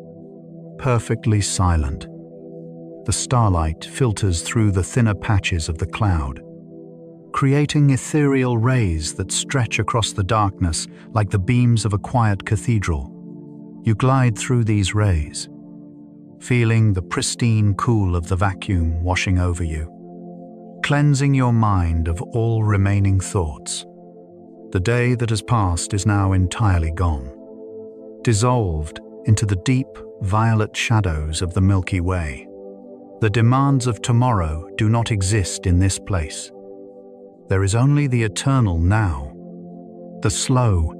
perfectly silent. The starlight filters through the thinner patches of the cloud, creating ethereal rays that stretch across the darkness like the beams of a quiet cathedral. You glide through these rays, feeling the pristine cool of the vacuum washing over you, cleansing your mind of all remaining thoughts. The day that has passed is now entirely gone, dissolved into the deep violet shadows of the Milky Way. The demands of tomorrow do not exist in this place. There is only the eternal now, the slow,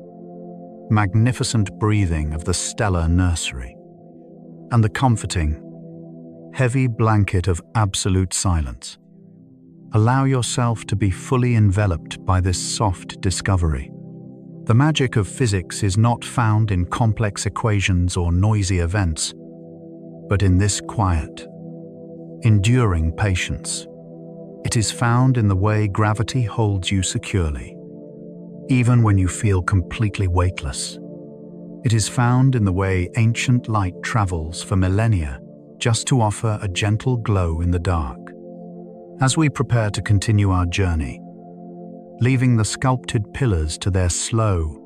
magnificent breathing of the stellar nursery, and the comforting, heavy blanket of absolute silence. Allow yourself to be fully enveloped by this soft discovery. The magic of physics is not found in complex equations or noisy events, but in this quiet, enduring patience. It is found in the way gravity holds you securely, even when you feel completely weightless. It is found in the way ancient light travels for millennia just to offer a gentle glow in the dark. As we prepare to continue our journey, leaving the sculpted pillars to their slow,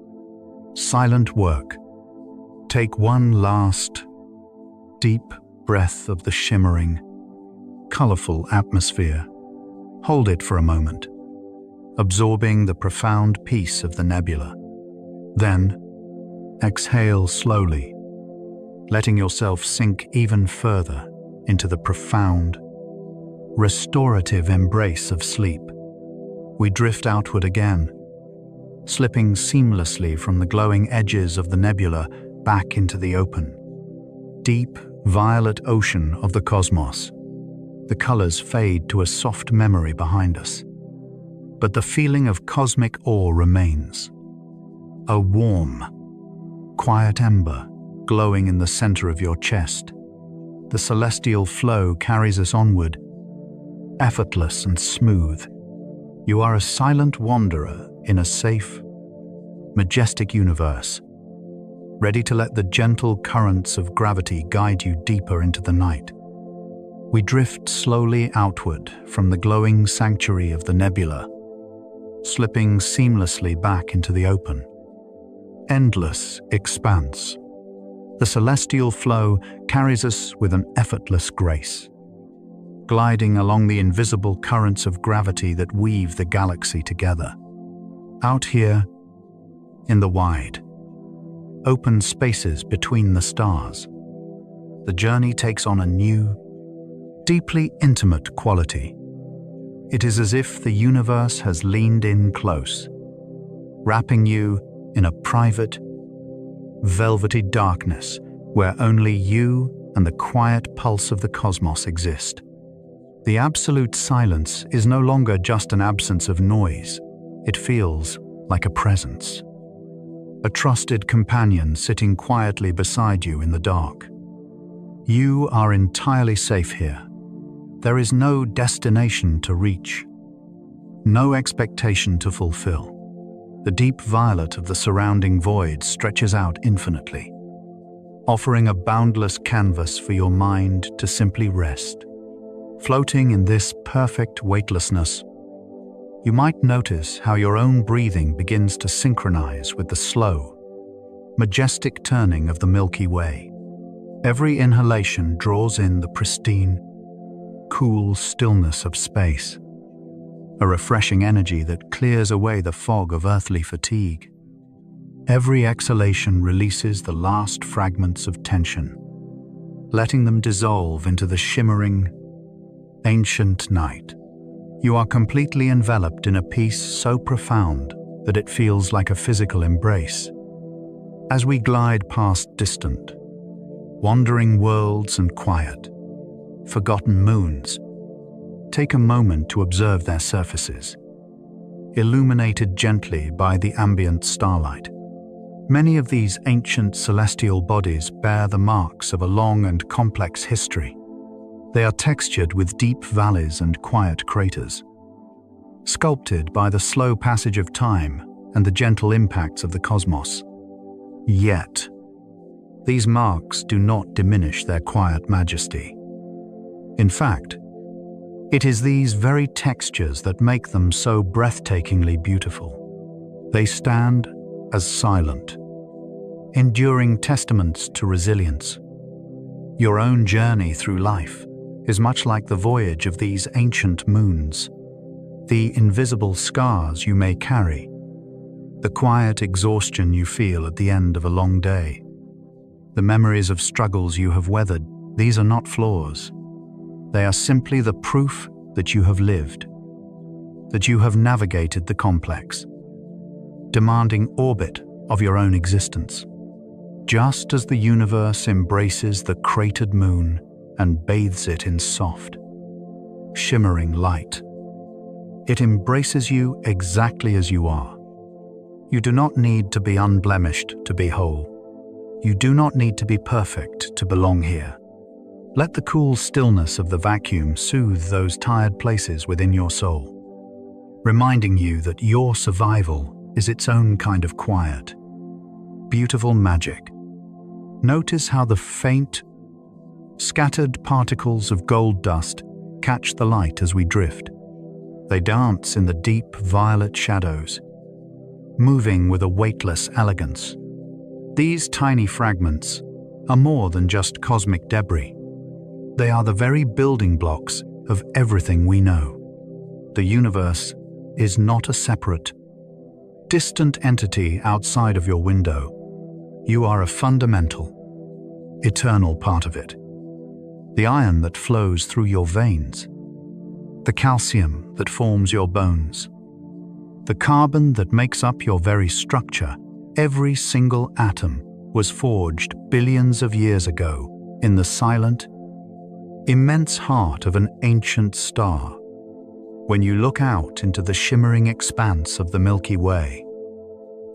silent work, take one last, deep breath of the shimmering, colorful atmosphere. Hold it for a moment, absorbing the profound peace of the nebula. Then, exhale slowly, letting yourself sink even further into the profound, restorative embrace of sleep. We drift outward again, slipping seamlessly from the glowing edges of the nebula back into the open, deep, violet ocean of the cosmos. The colors fade to a soft memory behind us, but the feeling of cosmic awe remains. A warm, quiet ember glowing in the center of your chest. The celestial flow carries us onward, effortless and smooth. You are a silent wanderer in a safe, majestic universe, ready to let the gentle currents of gravity guide you deeper into the night. We drift slowly outward from the glowing sanctuary of the nebula, slipping seamlessly back into the open, endless expanse. The celestial flow carries us with an effortless grace, gliding along the invisible currents of gravity that weave the galaxy together. Out here, in the wide, open spaces between the stars, the journey takes on a new, deeply intimate quality. It is as if the universe has leaned in close, wrapping you in a private, velvety darkness where only you and the quiet pulse of the cosmos exist. The absolute silence is no longer just an absence of noise. It feels like a presence, a trusted companion sitting quietly beside you in the dark. You are entirely safe here. There is no destination to reach, no expectation to fulfill. The deep violet of the surrounding void stretches out infinitely, offering a boundless canvas for your mind to simply rest. Floating in this perfect weightlessness, you might notice how your own breathing begins to synchronize with the slow, majestic turning of the Milky Way. Every inhalation draws in the pristine, cool stillness of space, a refreshing energy that clears away the fog of earthly fatigue. Every exhalation releases the last fragments of tension, letting them dissolve into the shimmering, ancient night. You are completely enveloped in a peace so profound that it feels like a physical embrace. As we glide past distant, wandering worlds and quiet, forgotten moons, take a moment to observe their surfaces, illuminated gently by the ambient starlight. Many of these ancient celestial bodies bear the marks of a long and complex history. They are textured with deep valleys and quiet craters, sculpted by the slow passage of time and the gentle impacts of the cosmos. Yet, these marks do not diminish their quiet majesty. In fact, it is these very textures that make them so breathtakingly beautiful. They stand as silent, enduring testaments to resilience. Your own journey through life is much like the voyage of these ancient moons. The invisible scars you may carry, the quiet exhaustion you feel at the end of a long day, the memories of struggles you have weathered, these are not flaws. They are simply the proof that you have lived, that you have navigated the complex, demanding orbit of your own existence. Just as the universe embraces the cratered moon and bathes it in soft, shimmering light, it embraces you exactly as you are. You do not need to be unblemished to be whole. You do not need to be perfect to belong here. Let the cool stillness of the vacuum soothe those tired places within your soul, reminding you that your survival is its own kind of quiet, beautiful magic. Notice how the faint, scattered particles of gold dust catch the light as we drift. They dance in the deep violet shadows, moving with a weightless elegance. These tiny fragments are more than just cosmic debris. They are the very building blocks of everything we know. The universe is not a separate, distant entity outside of your window. You are a fundamental, eternal part of it. The iron that flows through your veins, the calcium that forms your bones, the carbon that makes up your very structure. Every single atom was forged billions of years ago in the silent, immense heart of an ancient star. When you look out into the shimmering expanse of the Milky Way,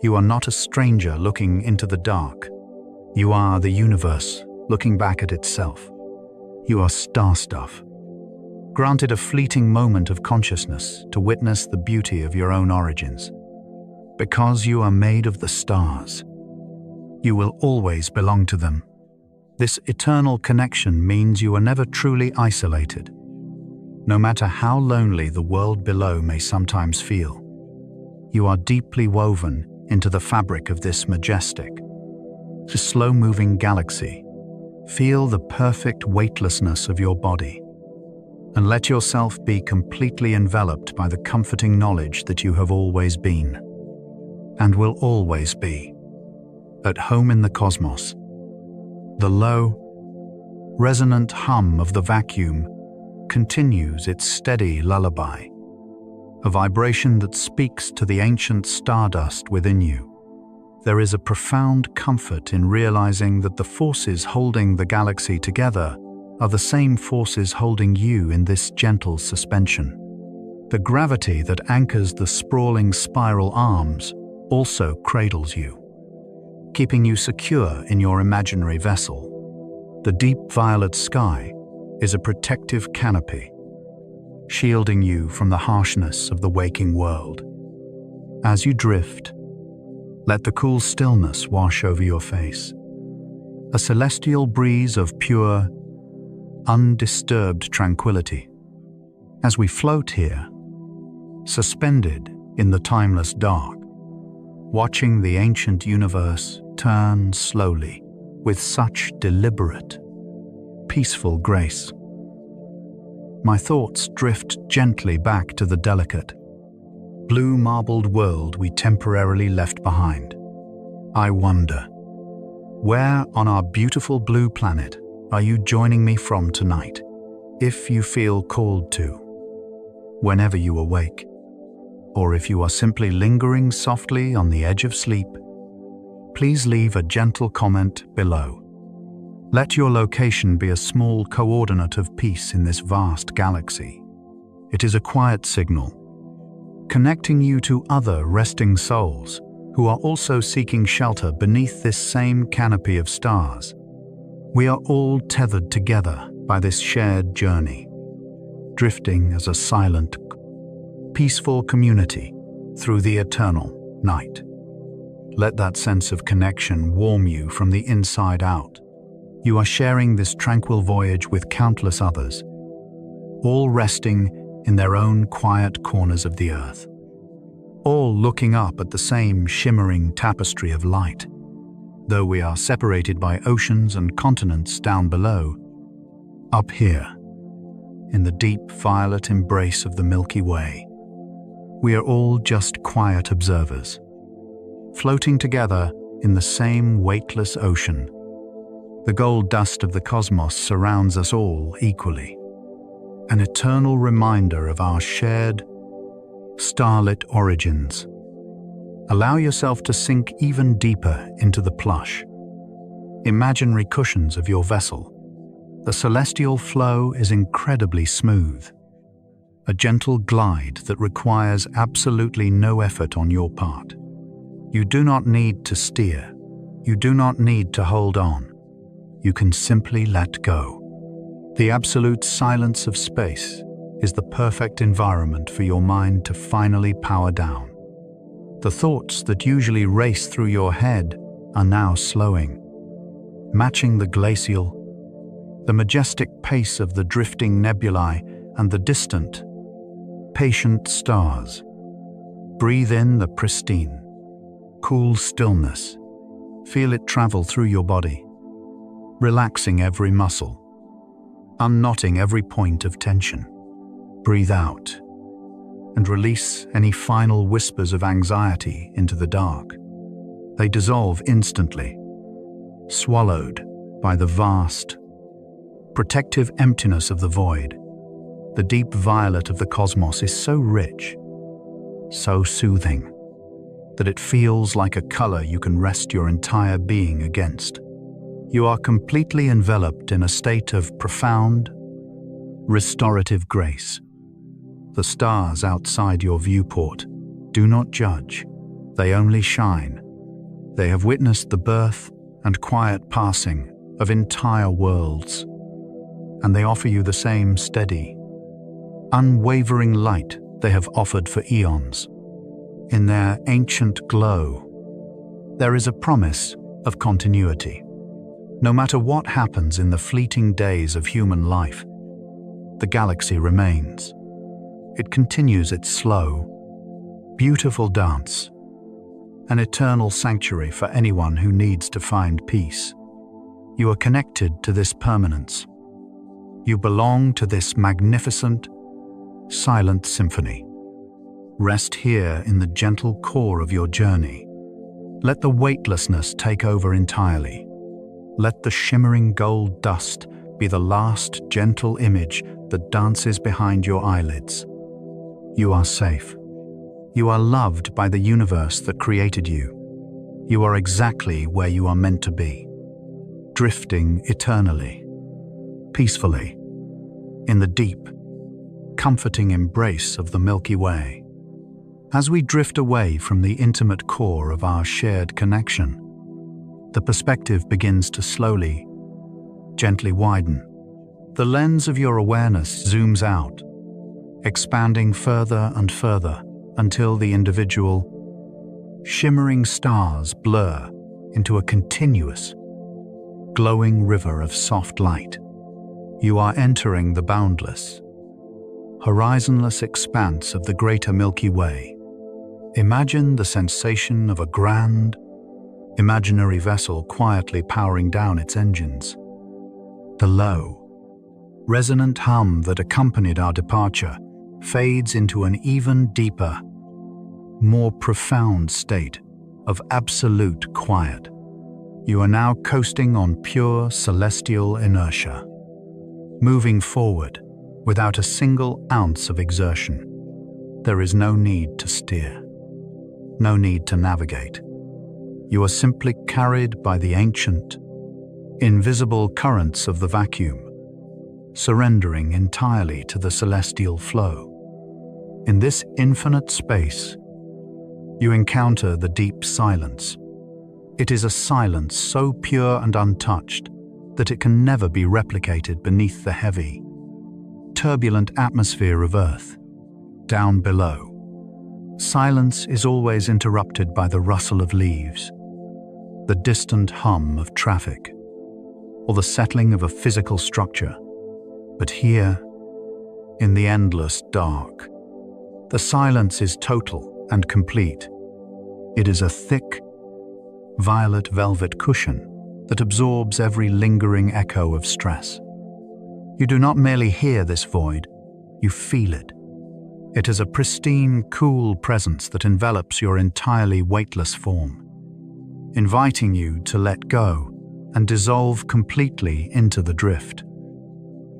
you are not a stranger looking into the dark. You are the universe looking back at itself. You are star stuff, granted a fleeting moment of consciousness to witness the beauty of your own origins. Because you are made of the stars, you will always belong to them. This eternal connection means you are never truly isolated, no matter how lonely the world below may sometimes feel. You are deeply woven into the fabric of this majestic, slow-moving galaxy. Feel the perfect weightlessness of your body, and let yourself be completely enveloped by the comforting knowledge that you have always been, and will always be, at home in the cosmos. The low, resonant hum of the vacuum continues its steady lullaby, a vibration that speaks to the ancient stardust within you. There is a profound comfort in realizing that the forces holding the galaxy together are the same forces holding you in this gentle suspension. The gravity that anchors the sprawling spiral arms also cradles you, keeping you secure in your imaginary vessel. The deep violet sky is a protective canopy, shielding you from the harshness of the waking world. As you drift, let the cool stillness wash over your face, a celestial breeze of pure, undisturbed tranquility. As we float here, suspended in the timeless dark, watching the ancient universe turn slowly with such deliberate, peaceful grace. My thoughts drift gently back to the delicate, blue marbled world we temporarily left behind. I wonder, where on our beautiful blue planet are you joining me from tonight, if you feel called to, whenever you awake, or if you are simply lingering softly on the edge of sleep? Please leave a gentle comment below. Let your location be a small coordinate of peace in this vast galaxy. It is a quiet signal, connecting you to other resting souls who are also seeking shelter beneath this same canopy of stars. We are all tethered together by this shared journey, drifting as a silent, peaceful community through the eternal night. Let that sense of connection warm you from the inside out. You are sharing this tranquil voyage with countless others, all resting in their own quiet corners of the earth, all looking up at the same shimmering tapestry of light. Though we are separated by oceans and continents down below, up here, in the deep violet embrace of the Milky Way, we are all just quiet observers, floating together in the same weightless ocean. The gold dust of the cosmos surrounds us all equally, an eternal reminder of our shared, starlit origins. Allow yourself to sink even deeper into the plush, imaginary cushions of your vessel. The celestial flow is incredibly smooth, a gentle glide that requires absolutely no effort on your part. You do not need to steer. You do not need to hold on. You can simply let go. The absolute silence of space is the perfect environment for your mind to finally power down. The thoughts that usually race through your head are now slowing, matching the glacial, the majestic pace of the drifting nebulae and the distant, patient stars. Breathe in the pristine, cool stillness. Feel it travel through your body, relaxing every muscle, unknotting every point of tension. Breathe out and release any final whispers of anxiety into the dark. They dissolve instantly, swallowed by the vast, protective emptiness of the void. The deep violet of the cosmos is so rich, so soothing, that it feels like a color you can rest your entire being against. You are completely enveloped in a state of profound, restorative grace. The stars outside your viewport do not judge, they only shine. They have witnessed the birth and quiet passing of entire worlds, and they offer you the same steady, unwavering light they have offered for eons. In their ancient glow, there is a promise of continuity. No matter what happens in the fleeting days of human life, the galaxy remains. It continues its slow, beautiful dance, an eternal sanctuary for anyone who needs to find peace. You are connected to this permanence. You belong to this magnificent, silent symphony. Rest here in the gentle core of your journey. Let the weightlessness take over entirely. Let the shimmering gold dust be the last gentle image that dances behind your eyelids. You are safe. You are loved by the universe that created you. You are exactly where you are meant to be, drifting eternally, peacefully, in the deep, comforting embrace of the Milky Way. As we drift away from the intimate core of our shared connection, the perspective begins to slowly, gently widen. The lens of your awareness zooms out, expanding further and further until the individual shimmering stars blur into a continuous, glowing river of soft light. You are entering the boundless, horizonless expanse of the greater Milky Way. Imagine the sensation of a grand, imaginary vessel quietly powering down its engines. The low, resonant hum that accompanied our departure fades into an even deeper, more profound state of absolute quiet. You are now coasting on pure celestial inertia, moving forward without a single ounce of exertion. There is no need to steer, no need to navigate. You are simply carried by the ancient, invisible currents of the vacuum, surrendering entirely to the celestial flow. In this infinite space, you encounter the deep silence. It is a silence so pure and untouched that it can never be replicated beneath the heavy, turbulent atmosphere of Earth. Down below, silence is always interrupted by the rustle of leaves, the distant hum of traffic, or the settling of a physical structure. But here, in the endless dark, the silence is total and complete. It is a thick, violet velvet cushion that absorbs every lingering echo of stress. You do not merely hear this void, you feel it. It is a pristine, cool presence that envelops your entirely weightless form, inviting you to let go and dissolve completely into the drift.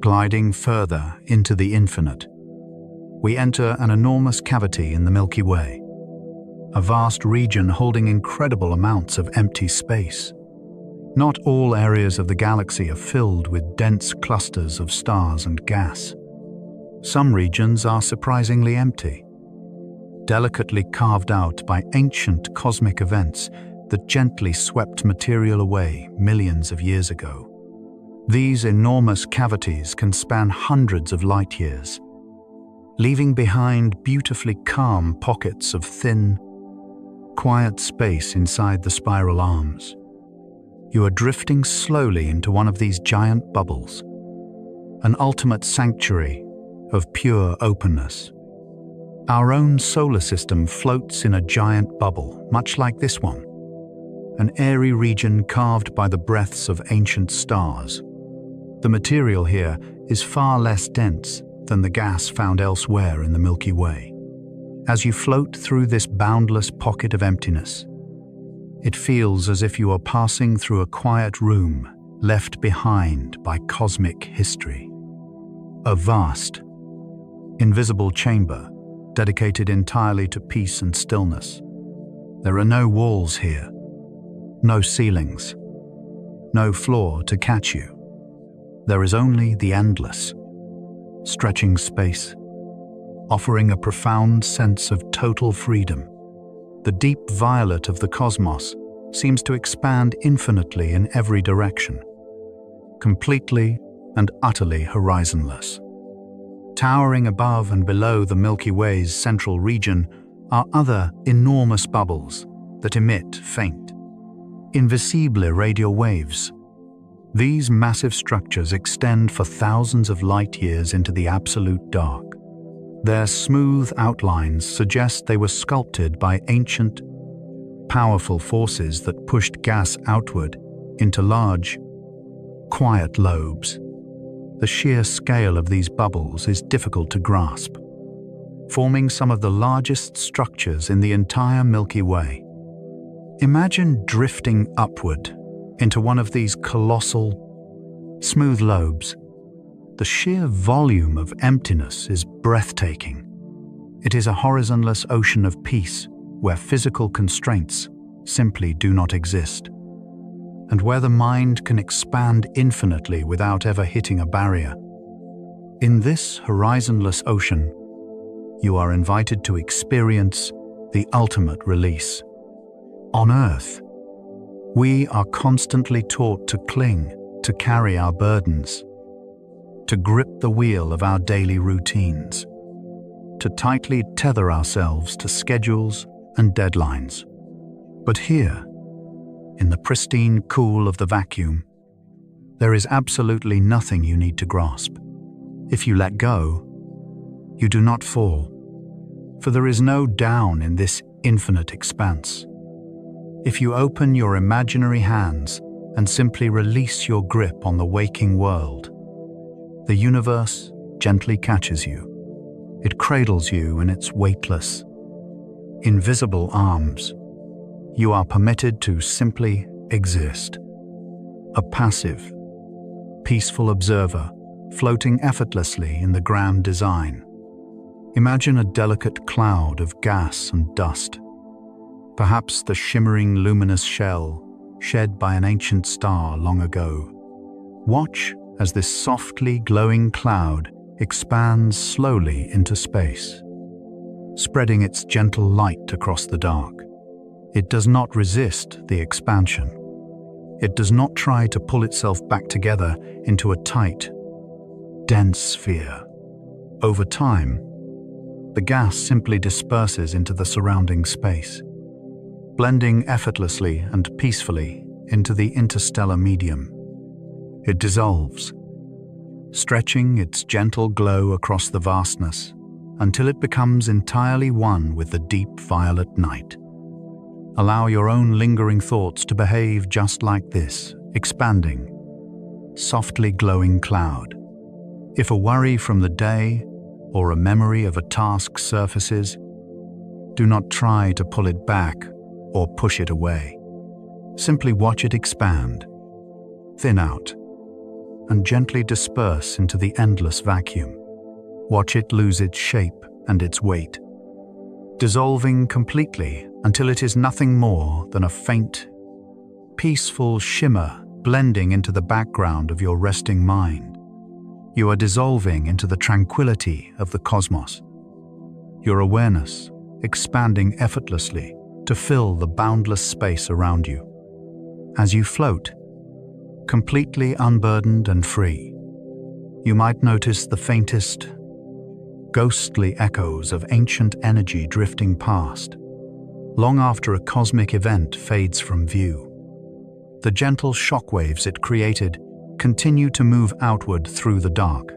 Gliding further into the infinite, we enter an enormous cavity in the Milky Way, a vast region holding incredible amounts of empty space. Not all areas of the galaxy are filled with dense clusters of stars and gas. Some regions are surprisingly empty, delicately carved out by ancient cosmic events that gently swept material away millions of years ago. These enormous cavities can span hundreds of light years, leaving behind beautifully calm pockets of thin, quiet space inside the spiral arms. You are drifting slowly into one of these giant bubbles, an ultimate sanctuary of pure openness. Our own solar system floats in a giant bubble, much like this one, an airy region carved by the breaths of ancient stars. The material here is far less dense than the gas found elsewhere in the Milky Way. As you float through this boundless pocket of emptiness, it feels as if you are passing through a quiet room left behind by cosmic history. A vast, invisible chamber dedicated entirely to peace and stillness. There are no walls here, no ceilings, no floor to catch you. There is only the endless, stretching space, offering a profound sense of total freedom. The deep violet of the cosmos seems to expand infinitely in every direction, completely and utterly horizonless. Towering above and below the Milky Way's central region are other enormous bubbles that emit faint, invisible radio waves. These massive structures extend for thousands of light years into the absolute dark. Their smooth outlines suggest they were sculpted by ancient, powerful forces that pushed gas outward into large, quiet lobes. The sheer scale of these bubbles is difficult to grasp, forming some of the largest structures in the entire Milky Way. Imagine drifting upward into one of these colossal, smooth lobes. The sheer volume of emptiness is breathtaking. It is a horizonless ocean of peace where physical constraints simply do not exist, and where the mind can expand infinitely without ever hitting a barrier. In this horizonless ocean, you are invited to experience the ultimate release. On Earth, we are constantly taught to cling, to carry our burdens, to grip the wheel of our daily routines. to tightly tether ourselves to schedules and deadlines. But here, in the pristine cool of the vacuum, there is absolutely nothing you need to grasp. If you let go, you do not fall, for there is no down in this infinite expanse. If you open your imaginary hands and simply release your grip on the waking world, the universe gently catches you. It cradles you in its weightless, invisible arms. You are permitted to simply exist, a passive, peaceful observer floating effortlessly in the grand design. Imagine a delicate cloud of gas and dust, perhaps the shimmering luminous shell shed by an ancient star long ago. Watch as this softly glowing cloud expands slowly into space, spreading its gentle light across the dark. It does not resist the expansion. It does not try to pull itself back together into a tight, dense sphere. Over time, the gas simply disperses into the surrounding space, blending effortlessly and peacefully into the interstellar medium. It dissolves, stretching its gentle glow across the vastness until it becomes entirely one with the deep violet night. Allow your own lingering thoughts to behave just like this, expanding, softly glowing cloud. If a worry from the day or a memory of a task surfaces, do not try to pull it back or push it away. Simply watch it expand, thin out, and gently disperse into the endless vacuum. Watch it lose its shape and its weight, dissolving completely until it is nothing more than a faint, peaceful shimmer blending into the background of your resting mind. You are dissolving into the tranquility of the cosmos, your awareness expanding effortlessly to fill the boundless space around you. As you float, completely unburdened and free, you might notice the faintest, ghostly echoes of ancient energy drifting past, long after a cosmic event fades from view. The gentle shockwaves it created continue to move outward through the dark.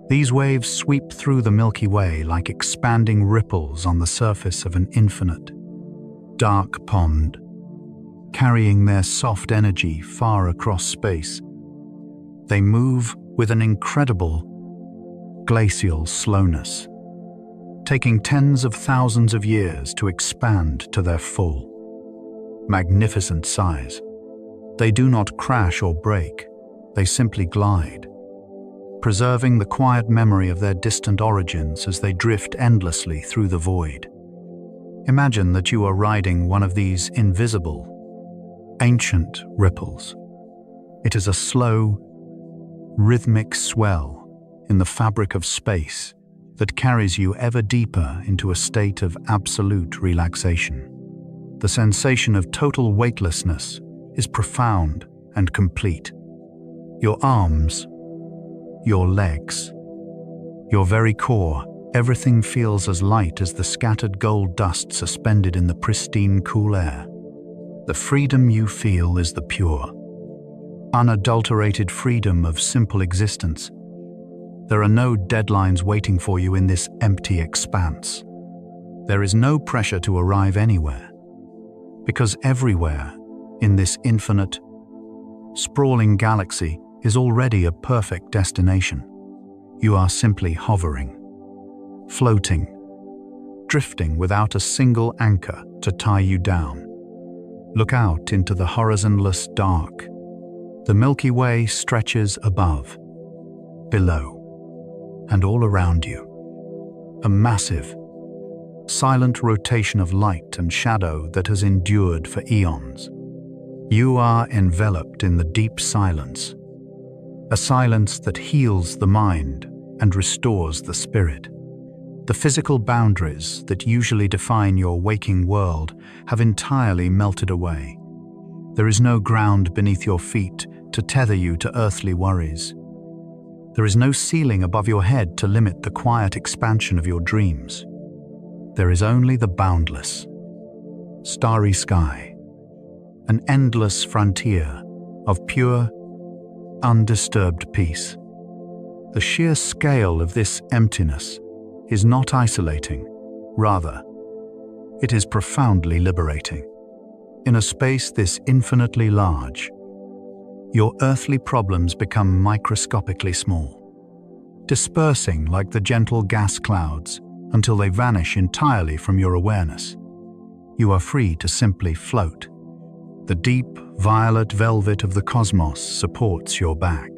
These waves sweep through the Milky Way like expanding ripples on the surface of an infinite, dark pond, carrying their soft energy far across space. They move with an incredible, glacial slowness, taking tens of thousands of years to expand to their full, magnificent size. They do not crash or break, they simply glide, preserving the quiet memory of their distant origins as they drift endlessly through the void. Imagine that you are riding one of these invisible, ancient ripples. It is a slow, rhythmic swell in the fabric of space that carries you ever deeper into a state of absolute relaxation. The sensation of total weightlessness is profound and complete. Your arms, your legs, your very core, everything feels as light as the scattered gold dust suspended in the pristine cool air. The freedom you feel is the pure, unadulterated freedom of simple existence. There are no deadlines waiting for you in this empty expanse. There is no pressure to arrive anywhere, because everywhere in this infinite, sprawling galaxy is already a perfect destination. You are simply hovering, floating, drifting without a single anchor to tie you down. Look out into the horizonless dark. The Milky Way stretches above, below, and all around you. A massive, silent rotation of light and shadow that has endured for eons. You are enveloped in the deep silence, a silence that heals the mind and restores the spirit. The physical boundaries that usually define your waking world have entirely melted away. There is no ground beneath your feet to tether you to earthly worries. There is no ceiling above your head to limit the quiet expansion of your dreams. There is only the boundless, starry sky, an endless frontier of pure, undisturbed peace. The sheer scale of this emptiness is not isolating, rather, it is profoundly liberating. In a space this infinitely large, your earthly problems become microscopically small, dispersing like the gentle gas clouds until they vanish entirely from your awareness. You are free to simply float. The deep, violet velvet of the cosmos supports your back,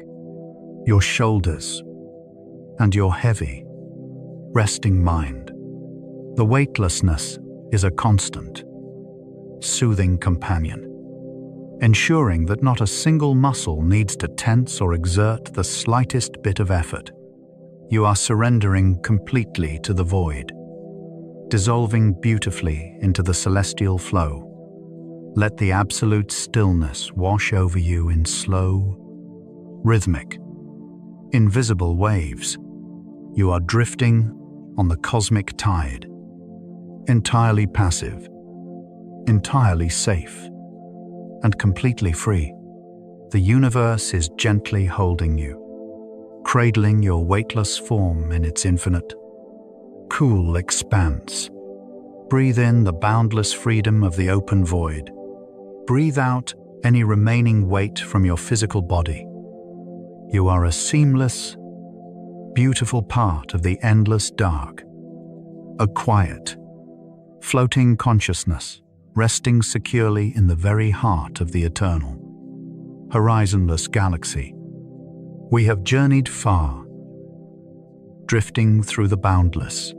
your shoulders, and your heavy, resting mind. The weightlessness is a constant, soothing companion, ensuring that not a single muscle needs to tense or exert the slightest bit of effort. You are surrendering completely to the void, dissolving beautifully into the celestial flow. Let the absolute stillness wash over you in slow, rhythmic, invisible waves. You are drifting on the cosmic tide, entirely passive, entirely safe, and completely free. The universe is gently holding you, cradling your weightless form in its infinite, cool expanse. Breathe in the boundless freedom of the open void. Breathe out any remaining weight from your physical body. You are a seamless, beautiful part of the endless dark, a quiet, floating consciousness resting securely in the very heart of the eternal, horizonless galaxy. We have journeyed far, drifting through the boundless,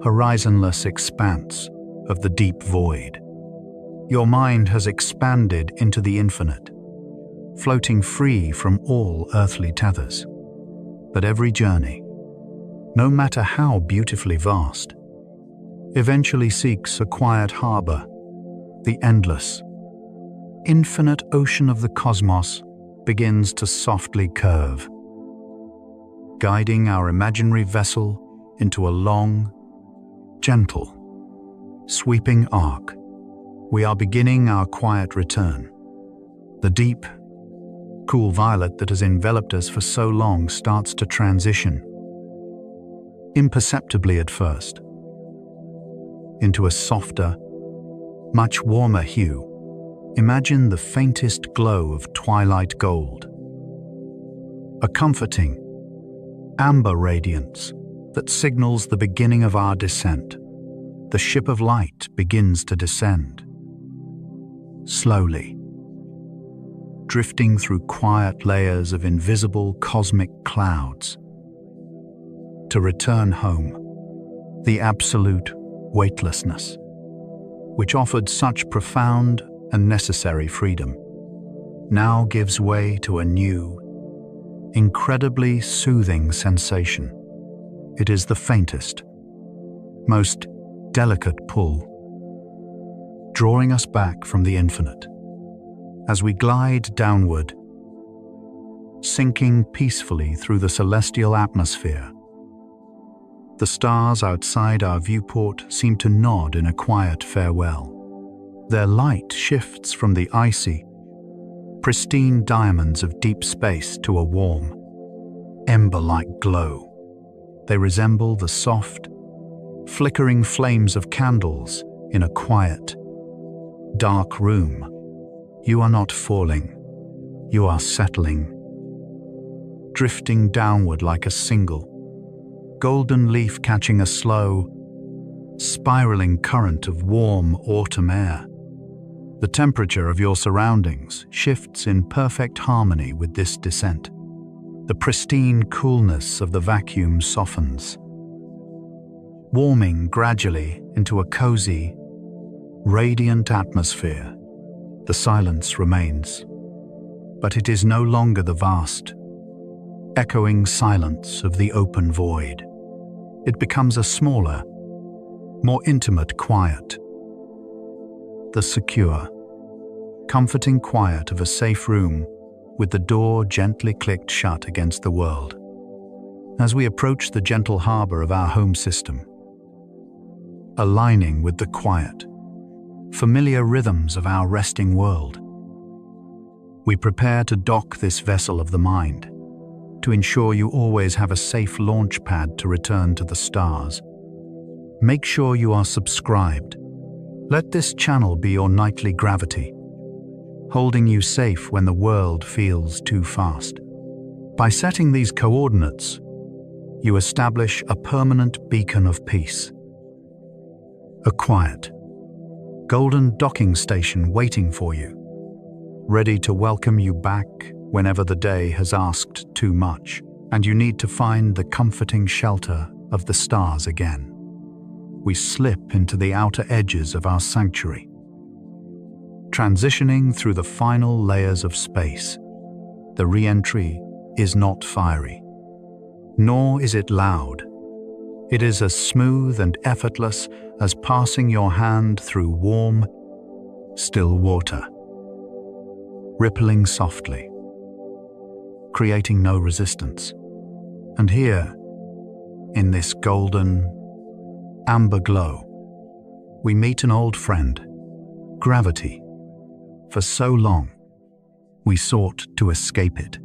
horizonless expanse of the deep void. Your mind has expanded into the infinite, floating free from all earthly tethers. But every journey, no matter how beautifully vast, eventually seeks a quiet harbor. The endless, infinite ocean of the cosmos begins to softly curve, guiding our imaginary vessel into a long, gentle, sweeping arc. We are beginning our quiet return. The deep, cool violet that has enveloped us for so long starts to transition, imperceptibly at first, into a softer, much warmer hue. Imagine the faintest glow of twilight gold, a comforting, amber radiance that signals the beginning of our descent. The ship of light begins to descend, slowly, drifting through quiet layers of invisible cosmic clouds, to return home. The absolute weightlessness, which offered such profound and necessary freedom, now gives way to a new, incredibly soothing sensation. It is the faintest, most delicate pull, drawing us back from the infinite. As we glide downward, sinking peacefully through the celestial atmosphere, the stars outside our viewport seem to nod in a quiet farewell. Their light shifts from the icy, pristine diamonds of deep space to a warm, ember-like glow. They resemble the soft, flickering flames of candles in a quiet, dark room. You are not falling, you are settling, drifting downward like a single, golden leaf catching a slow, spiraling current of warm autumn air. The temperature of your surroundings shifts in perfect harmony with this descent. The pristine coolness of the vacuum softens, warming gradually into a cozy, radiant atmosphere. The silence remains, but it is no longer the vast, echoing silence of the open void. It becomes a smaller, more intimate quiet. The secure, comforting quiet of a safe room with the door gently clicked shut against the world. as we approach the gentle harbor of our home system, aligning with the quiet, familiar rhythms of our resting world. We prepare to dock this vessel of the mind, to ensure you always have a safe launch pad to return to the stars. Make sure you are subscribed. Let this channel be your nightly gravity, holding you safe when the world feels too fast. By setting these coordinates, you establish a permanent beacon of peace. A quiet, golden docking station waiting for you, ready to welcome you back whenever the day has asked too much and you need to find the comforting shelter of the stars again. We slip into the outer edges of our sanctuary, transitioning through the final layers of space. The re-entry is not fiery, nor is it loud. It is as smooth and effortless as passing your hand through warm, still water, rippling softly, creating no resistance. And here, in this golden, amber glow, we meet an old friend, gravity. For so long, we sought to escape it,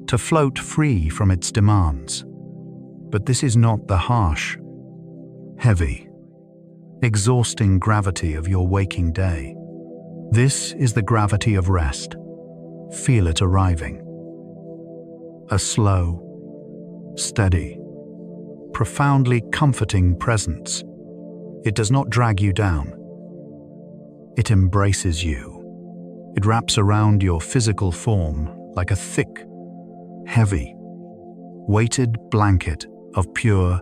to float free from its demands. But this is not the harsh, heavy, exhausting gravity of your waking day. This is the gravity of rest. Feel it arriving. A slow, steady, profoundly comforting presence. It does not drag you down. It embraces you. It wraps around your physical form like a thick, heavy, weighted blanket of pure,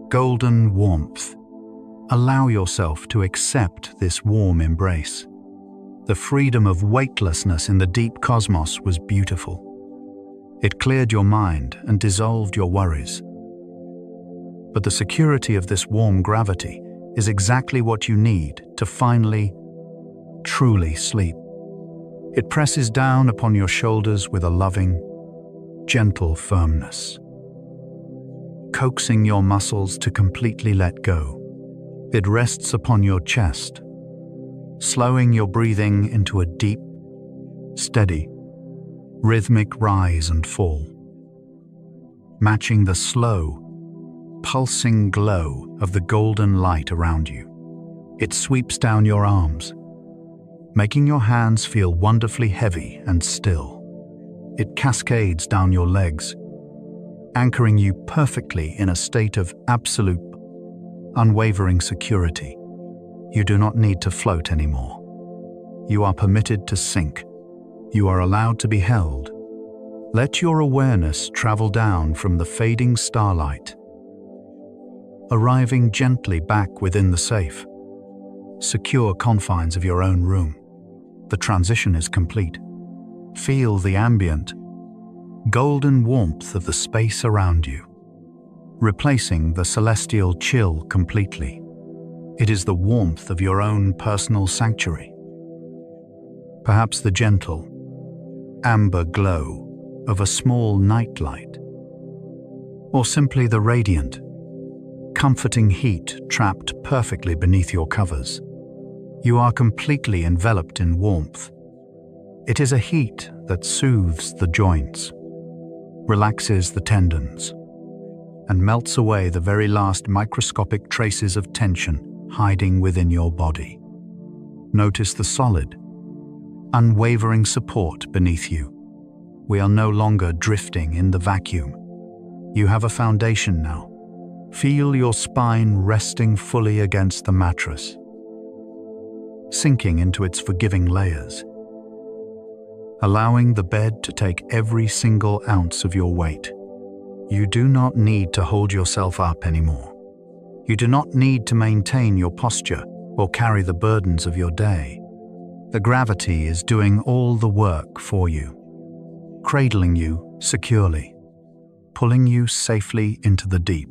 golden warmth. Allow yourself to accept this warm embrace. The freedom of weightlessness in the deep cosmos was beautiful. It cleared your mind and dissolved your worries. But the security of this warm gravity is exactly what you need to finally, truly sleep. It presses down upon your shoulders with a loving, gentle firmness, coaxing your muscles to completely let go. It rests upon your chest, slowing your breathing into a deep, steady, rhythmic rise and fall, matching the slow, pulsing glow of the golden light around you. It sweeps down your arms, making your hands feel wonderfully heavy and still. It cascades down your legs, anchoring you perfectly in a state of absolute, unwavering security. You do not need to float anymore. You are permitted to sink. You are allowed to be held. Let your awareness travel down from the fading starlight, arriving gently back within the safe, secure confines of your own room. The transition is complete. Feel the ambient, golden warmth of the space around you, replacing the celestial chill completely. It is the warmth of your own personal sanctuary. Perhaps the gentle, amber glow of a small nightlight, or simply the radiant, comforting heat trapped perfectly beneath your covers. You are completely enveloped in warmth. It is a heat that soothes the joints, relaxes the tendons, and melts away the very last microscopic traces of tension hiding within your body. Notice the solid, unwavering support beneath you. We are no longer drifting in the vacuum. You have a foundation now. Feel your spine resting fully against the mattress, sinking into its forgiving layers, allowing the bed to take every single ounce of your weight. You do not need to hold yourself up anymore. You do not need to maintain your posture or carry the burdens of your day. The gravity is doing all the work for you, cradling you securely, pulling you safely into the deep,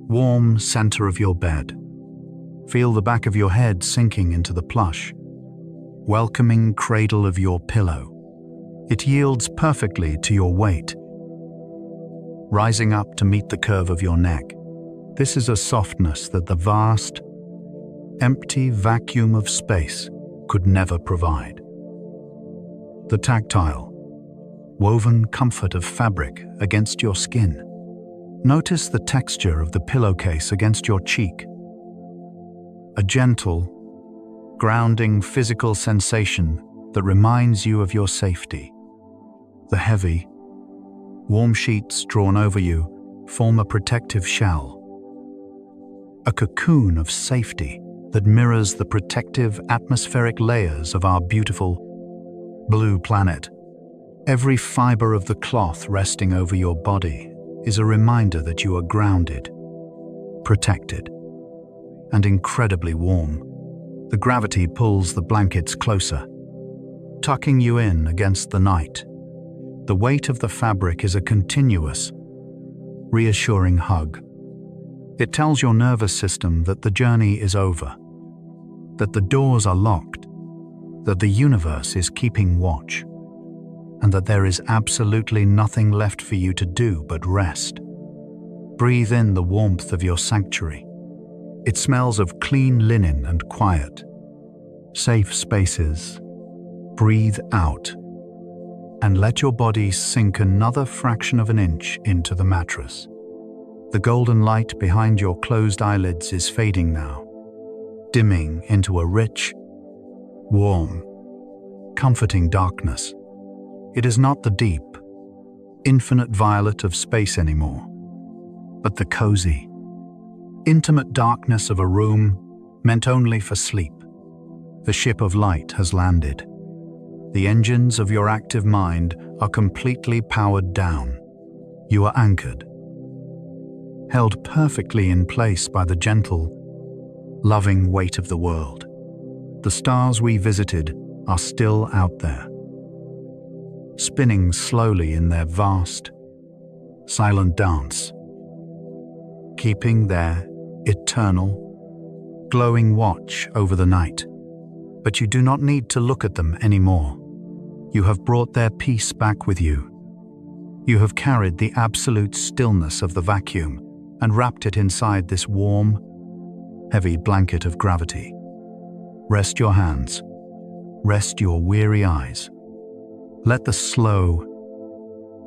warm center of your bed. Feel the back of your head sinking into the plush, welcoming cradle of your pillow. It yields perfectly to your weight. rising up to meet the curve of your neck. This is a softness that the vast, empty vacuum of space could never provide. The tactile, woven comfort of fabric against your skin. Notice the texture of the pillowcase against your cheek. A gentle, grounding physical sensation that reminds you of your safety. The heavy, warm sheets drawn over you form a protective shell. A cocoon of safety that mirrors the protective atmospheric layers of our beautiful blue planet. Every fiber of the cloth resting over your body is a reminder that you are grounded, protected, and incredibly warm. The gravity pulls the blankets closer, tucking you in against the night. The weight of the fabric is a continuous, reassuring hug. It tells your nervous system that the journey is over, that the doors are locked, that the universe is keeping watch, and that there is absolutely nothing left for you to do but rest. Breathe in the warmth of your sanctuary. It smells of clean linen and quiet. Safe spaces. Breathe out and let your body sink another fraction of an inch into the mattress. The golden light behind your closed eyelids is fading now, dimming into a rich, warm, comforting darkness. It is not the deep, infinite violet of space anymore, but the cozy, intimate darkness of a room meant only for sleep. The ship of light has landed. The engines of your active mind are completely powered down. You are anchored, held perfectly in place by the gentle, loving weight of the world. The stars we visited are still out there, spinning slowly in their vast, silent dance, keeping their eternal, glowing watch over the night. But you do not need to look at them anymore. You have brought their peace back with you. You have carried the absolute stillness of the vacuum and wrapped it inside this warm, heavy blanket of gravity. Rest your hands. Rest your weary eyes. Let the slow,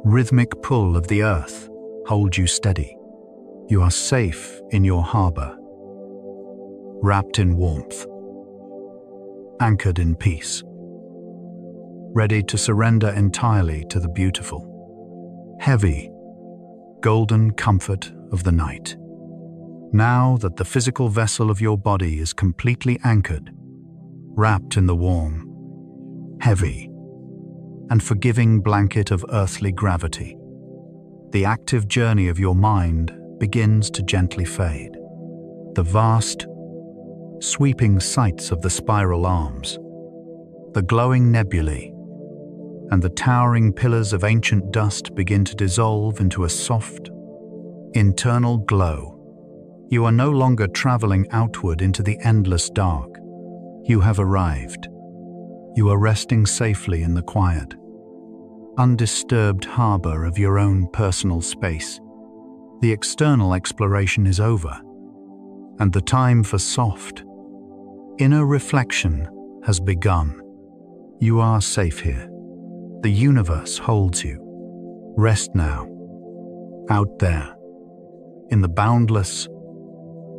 rhythmic pull of the earth hold you steady. You are safe in your harbor, wrapped in warmth, anchored in peace, ready to surrender entirely to the beautiful, heavy, golden comfort of the night. Now that the physical vessel of your body is completely anchored, wrapped in the warm, heavy, and forgiving blanket of earthly gravity, the active journey of your mind begins to gently fade. The vast, sweeping sights of the spiral arms, the glowing nebulae, and the towering pillars of ancient dust begin to dissolve into a soft, internal glow. You are no longer traveling outward into the endless dark. You have arrived. You are resting safely in the quiet, undisturbed harbor of your own personal space. The external exploration is over, and the time for soft, inner reflection has begun. You are safe here. The universe holds you. Rest now, out there, in the boundless,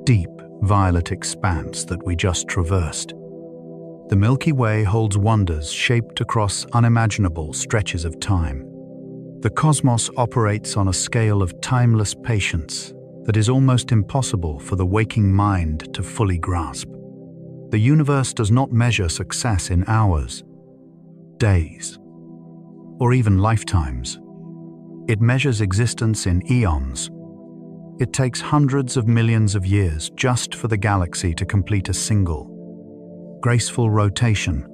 deep violet expanse that we just traversed. The Milky Way holds wonders shaped across unimaginable stretches of time. The cosmos operates on a scale of timeless patience that is almost impossible for the waking mind to fully grasp. The universe does not measure success in hours, days, or even lifetimes. It measures existence in eons. It takes hundreds of millions of years just for the galaxy to complete a single, graceful rotation.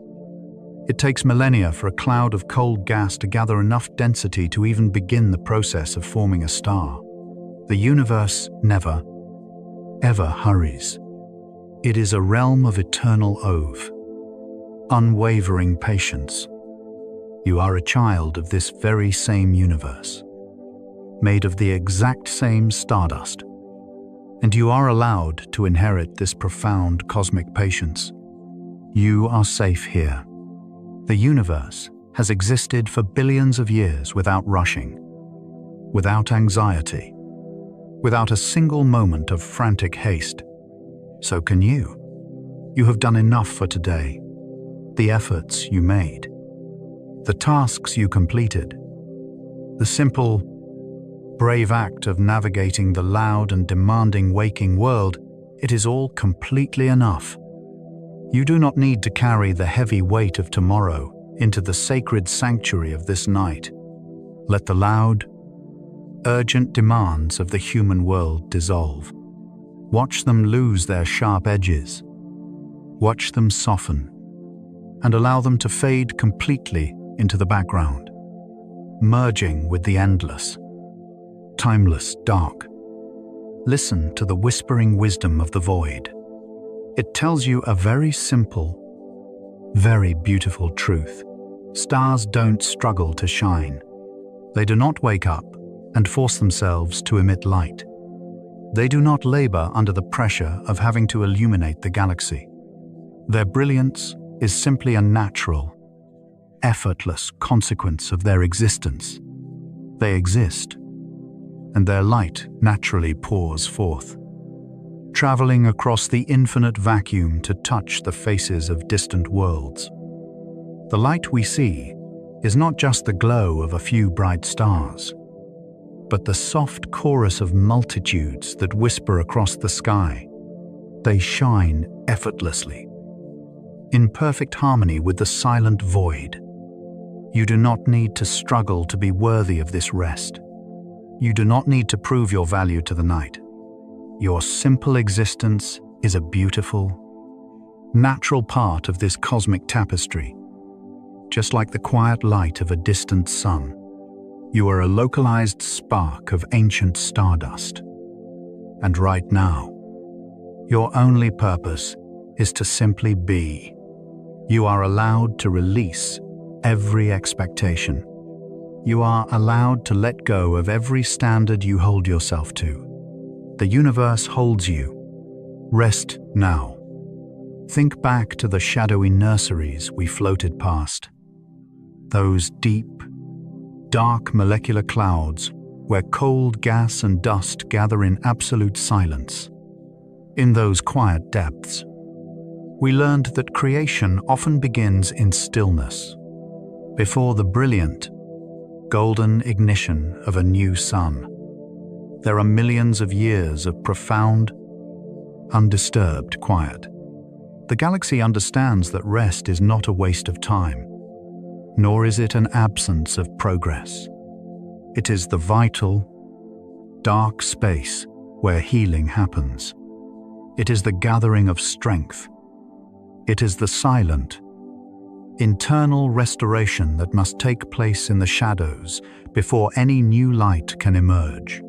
It takes millennia for a cloud of cold gas to gather enough density to even begin the process of forming a star. The universe never, ever hurries. It is a realm of eternal ove, unwavering patience. You are a child of this very same universe. made of the exact same stardust. And you are allowed to inherit this profound cosmic patience. You are safe here. The universe has existed for billions of years without rushing, without anxiety, without a single moment of frantic haste. So can you. You have done enough for today. The efforts you made, the tasks you completed, the simple, brave act of navigating the loud and demanding waking world, it is all completely enough. You do not need to carry the heavy weight of tomorrow into the sacred sanctuary of this night. Let the loud, urgent demands of the human world dissolve. Watch them lose their sharp edges. Watch them soften, and allow them to fade completely into the background, merging with the endless, timeless dark. Listen to the whispering wisdom of the void. It tells you a very simple, very beautiful truth. Stars don't struggle to shine. They do not wake up and force themselves to emit light. They do not labor under the pressure of having to illuminate the galaxy. Their brilliance is simply a natural, effortless consequence of their existence. They exist, and their light naturally pours forth, traveling across the infinite vacuum to touch the faces of distant worlds. The light we see is not just the glow of a few bright stars, but the soft chorus of multitudes that whisper across the sky. They shine effortlessly, in perfect harmony with the silent void. You do not need to struggle to be worthy of this rest. You do not need to prove your value to the night. Your simple existence is a beautiful, natural part of this cosmic tapestry. Just like the quiet light of a distant sun, you are a localized spark of ancient stardust. And right now, your only purpose is to simply be. You are allowed to release every expectation. You are allowed to let go of every standard you hold yourself to. The universe holds you. Rest now. Think back to the shadowy nurseries we floated past. Those deep, dark molecular clouds where cold gas and dust gather in absolute silence. In those quiet depths, we learned that creation often begins in stillness, before the brilliant, golden ignition of a new sun. There are millions of years of profound, undisturbed quiet. The galaxy understands that rest is not a waste of time, nor is it an absence of progress. It is the vital, dark space where healing happens. It is the gathering of strength. It is the silent, internal restoration that must take place in the shadows before any new light can emerge.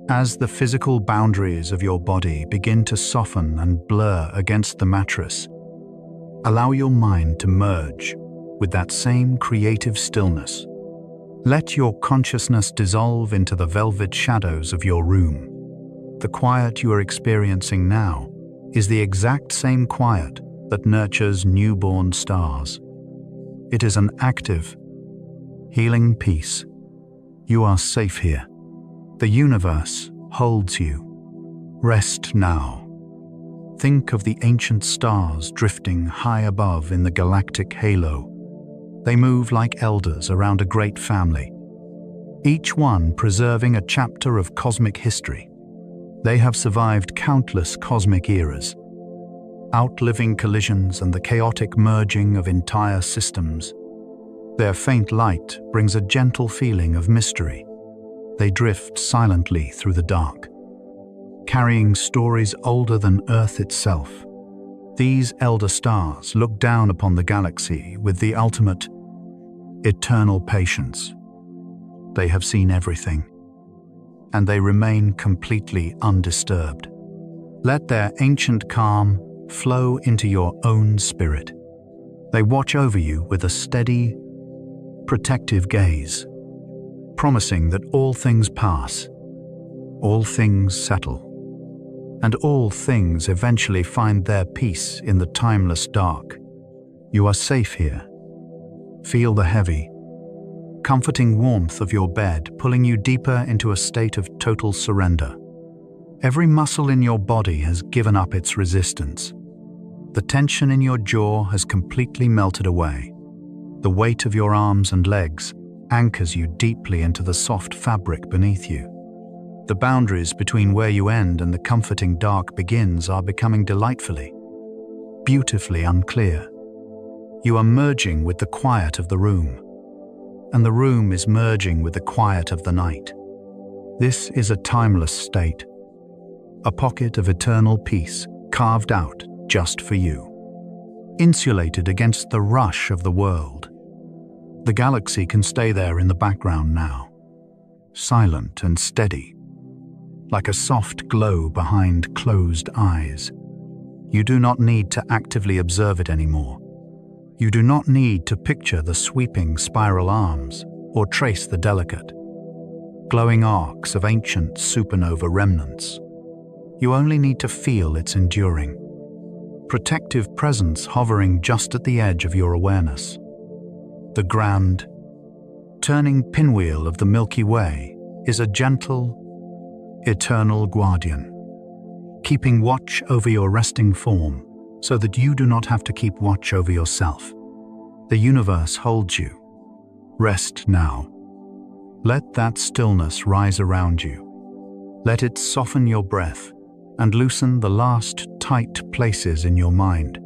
As the physical boundaries of your body begin to soften and blur against the mattress, allow your mind to merge with that same creative stillness. Let your consciousness dissolve into the velvet shadows of your room. The quiet you are experiencing now is the exact same quiet that nurtures newborn stars. It is an active, healing peace. You are safe here. The universe holds you. Rest now. Think of the ancient stars drifting high above in the galactic halo. They move like elders around a great family, each one preserving a chapter of cosmic history. They have survived countless cosmic eras, outliving collisions and the chaotic merging of entire systems. Their faint light brings a gentle feeling of mystery. They drift silently through the dark, carrying stories older than Earth itself. These elder stars look down upon the galaxy with the ultimate, eternal patience. They have seen everything, and they remain completely undisturbed. Let their ancient calm flow into your own spirit. They watch over you with a steady, protective gaze. promising that all things pass, all things settle, and all things eventually find their peace in the timeless dark. You are safe here. Feel the heavy, comforting warmth of your bed pulling you deeper into a state of total surrender. Every muscle in your body has given up its resistance. The tension in your jaw has completely melted away. The weight of your arms and legs anchors you deeply into the soft fabric beneath you. The boundaries between where you end and the comforting dark begins are becoming delightfully, beautifully unclear. You are merging with the quiet of the room, and the room is merging with the quiet of the night. This is a timeless state, a pocket of eternal peace carved out just for you, insulated against the rush of the world. The galaxy can stay there in the background now, silent and steady, like a soft glow behind closed eyes. You do not need to actively observe it anymore. You do not need to picture the sweeping spiral arms or trace the delicate, glowing arcs of ancient supernova remnants. You only need to feel its enduring, protective presence hovering just at the edge of your awareness. The grand, turning pinwheel of the Milky Way is a gentle, eternal guardian, keeping watch over your resting form so that you do not have to keep watch over yourself. The universe holds you. Rest now. Let that stillness rise around you. Let it soften your breath and loosen the last tight places in your mind.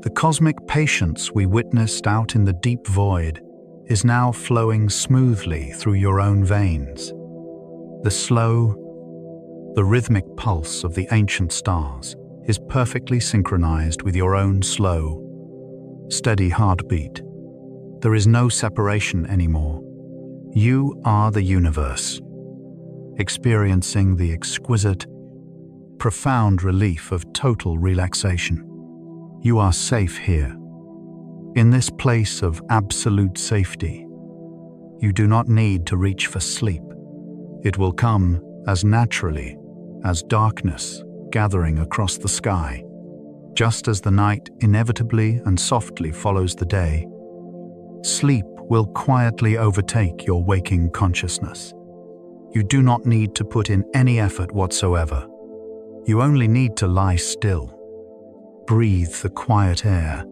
The cosmic patience we witnessed out in the deep void is now flowing smoothly through your own veins. The slow, the rhythmic pulse of the ancient stars is perfectly synchronized with your own slow, steady heartbeat. There is no separation anymore. You are the universe, experiencing the exquisite, profound relief of total relaxation. You are safe here, in this place of absolute safety. You do not need to reach for sleep. It will come as naturally as darkness gathering across the sky. Just as the night inevitably and softly follows the day, sleep will quietly overtake your waking consciousness. You do not need to put in any effort whatsoever. You only need to lie still, breathe the quiet air,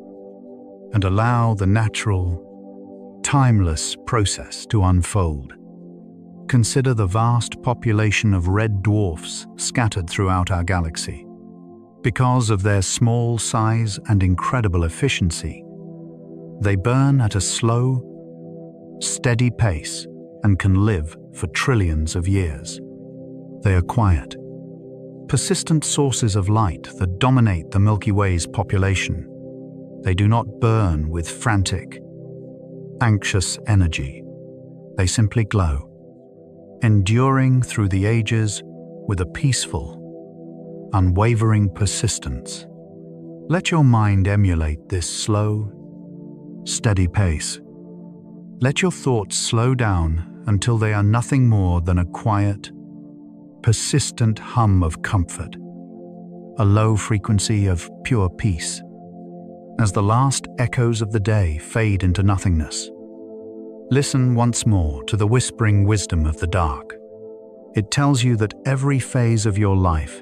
and allow the natural, timeless process to unfold. Consider the vast population of red dwarfs scattered throughout our galaxy. Because of their small size and incredible efficiency, they burn at a slow, steady pace and can live for trillions of years. They are quiet, persistent sources of light that dominate the Milky Way's population. They do not burn with frantic, anxious energy. They simply glow, enduring through the ages with a peaceful, unwavering persistence. Let your mind emulate this slow, steady pace. Let your thoughts slow down until they are nothing more than a quiet, persistent hum of comfort, a low frequency of pure peace. As the last echoes of the day fade into nothingness, listen once more to the whispering wisdom of the dark. It tells you that every phase of your life,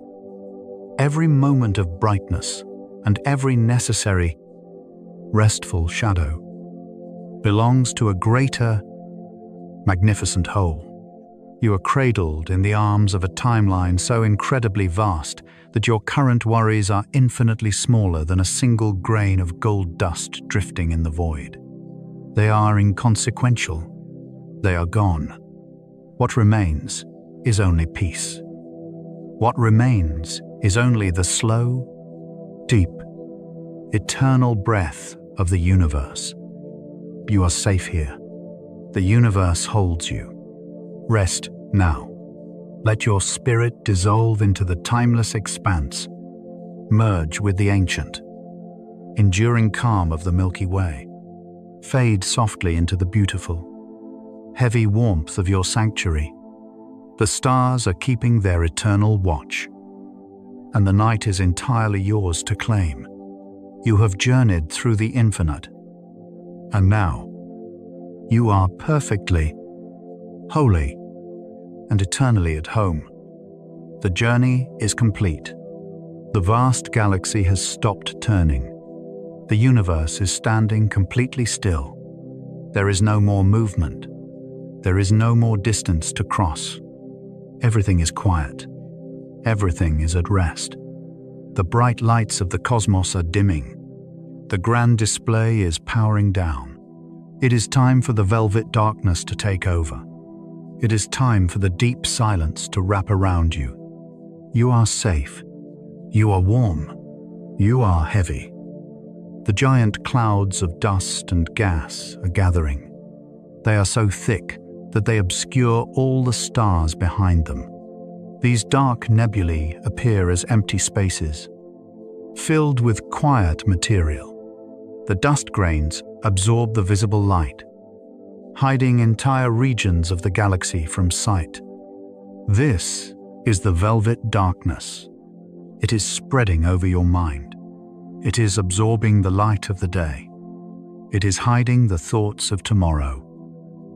every moment of brightness, and every necessary, restful shadow belongs to a greater, magnificent whole. You are cradled in the arms of a timeline so incredibly vast that your current worries are infinitely smaller than a single grain of gold dust drifting in the void. They are inconsequential. They are gone. What remains is only peace. What remains is only the slow, deep, eternal breath of the universe. You are safe here. The universe holds you. Rest now. Let your spirit dissolve into the timeless expanse, merge with the ancient, enduring calm of the Milky Way, fade softly into the beautiful, heavy warmth of your sanctuary. The stars are keeping their eternal watch, and the night is entirely yours to claim. You have journeyed through the infinite, and now you are perfectly, wholly, and eternally at home. The journey is complete. The vast galaxy has stopped turning. The universe is standing completely still. There is no more movement. There is no more distance to cross. Everything is quiet. Everything is at rest. The bright lights of the cosmos are dimming. The grand display is powering down. It is time for the velvet darkness to take over. It is time for the deep silence to wrap around you. You are safe. You are warm. You are heavy. The giant clouds of dust and gas are gathering. They are so thick that they obscure all the stars behind them. These dark nebulae appear as empty spaces, filled with quiet material. The dust grains absorb the visible light, hiding entire regions of the galaxy from sight. This is the velvet darkness. It is spreading over your mind. It is absorbing the light of the day. It is hiding the thoughts of tomorrow.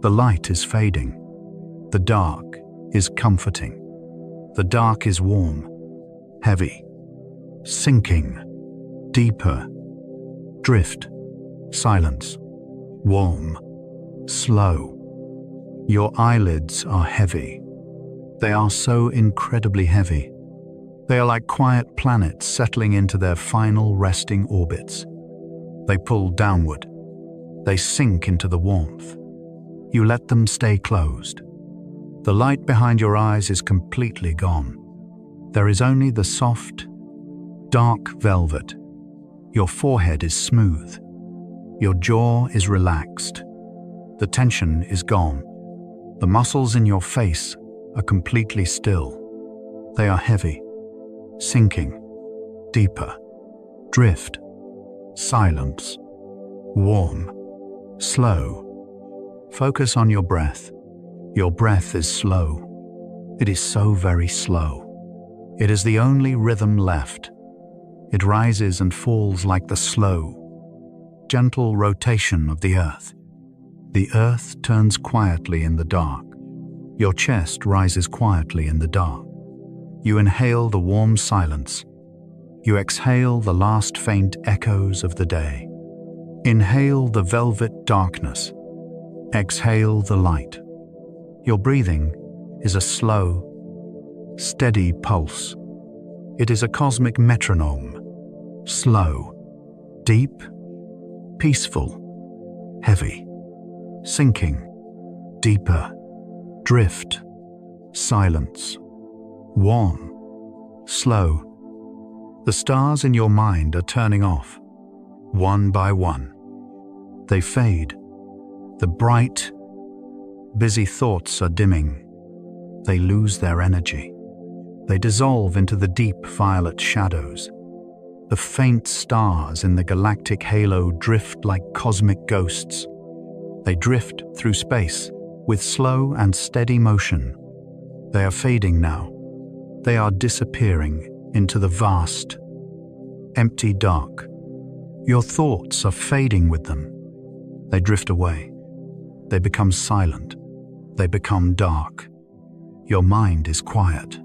The light is fading. The dark is comforting. The dark is warm, heavy, sinking, deeper, drift, silence, warm, slow. Your eyelids are heavy. They are so incredibly heavy. They are like quiet planets settling into their final resting orbits. They pull downward. They sink into the warmth. You let them stay closed. The light behind your eyes is completely gone. There is only the soft, dark velvet. Your forehead is smooth. Your jaw is relaxed. The tension is gone. The muscles in your face are completely still. They are heavy, sinking, deeper, drift, silence, warm, slow. Focus on your breath. Your breath is slow. It is so very slow. It is the only rhythm left. It rises and falls like the slow, gentle rotation of the earth. The earth turns quietly in the dark. Your chest rises quietly in the dark. You inhale the warm silence. You exhale the last faint echoes of the day. Inhale the velvet darkness. Exhale the light. Your breathing is a slow, steady pulse. It is a cosmic metronome. Slow, deep, peaceful, heavy, sinking, deeper, drift, silence, warm, slow. The stars in your mind are turning off, one by one. They fade. The bright, busy thoughts are dimming. They lose their energy. They dissolve into the deep violet shadows. The faint stars in the galactic halo drift like cosmic ghosts. They drift through space with slow and steady motion. They are fading now. They are disappearing into the vast, empty dark. Your thoughts are fading with them. They drift away. They become silent. They become dark. Your mind is quiet.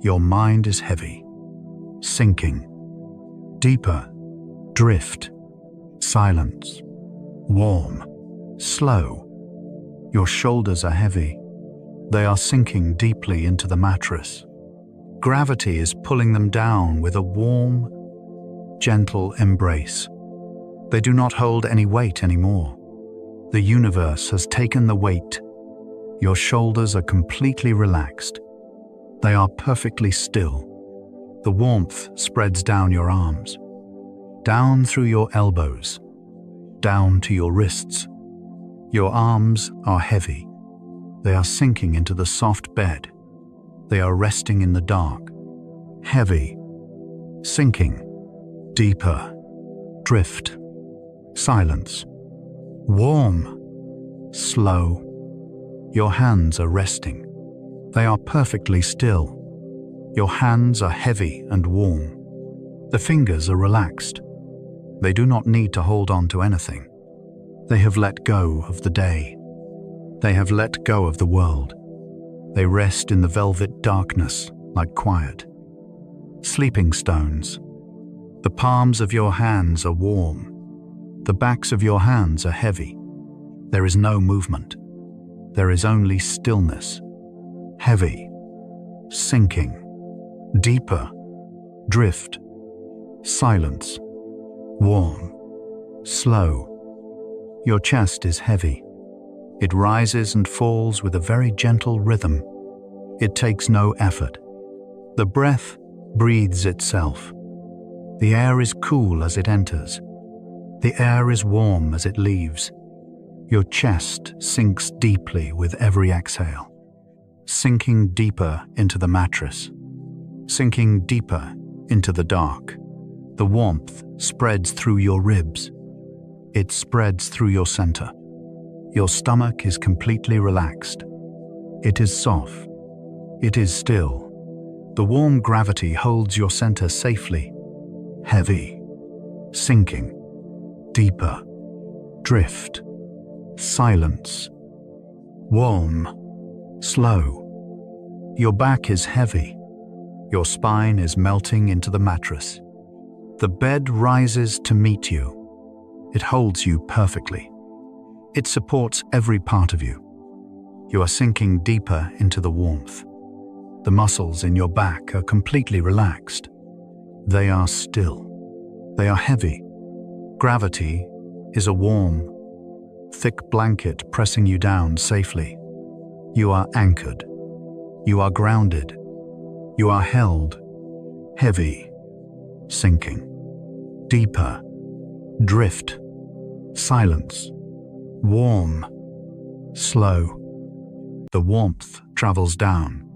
Your mind is heavy, sinking, deeper, drift, silence, warm, slow. Your shoulders are heavy. They are sinking deeply into the mattress. Gravity is pulling them down with a warm, gentle embrace. They do not hold any weight anymore. The universe has taken the weight. Your shoulders are completely relaxed. They are perfectly still. The warmth spreads down your arms, down through your elbows, down to your wrists. Your arms are heavy. They are sinking into the soft bed. They are resting in the dark, heavy, sinking, deeper, drift, silence, warm, slow, Your hands are resting. They are perfectly still. Your hands are heavy and warm. The fingers are relaxed. They do not need to hold on to anything. They have let go of the day. They have let go of the world. They rest in the velvet darkness like quiet. Sleeping stones. The palms of your hands are warm. The backs of your hands are heavy. There is no movement. There is only stillness. Heavy. Sinking. Deeper. Drift. Silence. Warm. Slow. Your chest is heavy. It rises and falls with a very gentle rhythm. It takes no effort. The breath breathes itself. The air is cool as it enters. The air is warm as it leaves. Your chest sinks deeply with every exhale, sinking deeper into the mattress, sinking deeper into the dark. The warmth spreads through your ribs. It spreads through your center. Your stomach is completely relaxed. It is soft. It is still. The warm gravity holds your center safely. Heavy. Sinking. Deeper. Drift. Silence. Warm. Slow. Your back is heavy. Your spine is melting into the mattress. The bed rises to meet you. It holds you perfectly. It supports every part of you. You are sinking deeper into the warmth. The muscles in your back are completely relaxed. They are still. They are heavy. Gravity is a warm, thick blanket pressing you down safely. You are anchored. You are grounded. You are held. Heavy. Sinking. Deeper. Drift. Silence. Warm. Slow. The warmth travels down.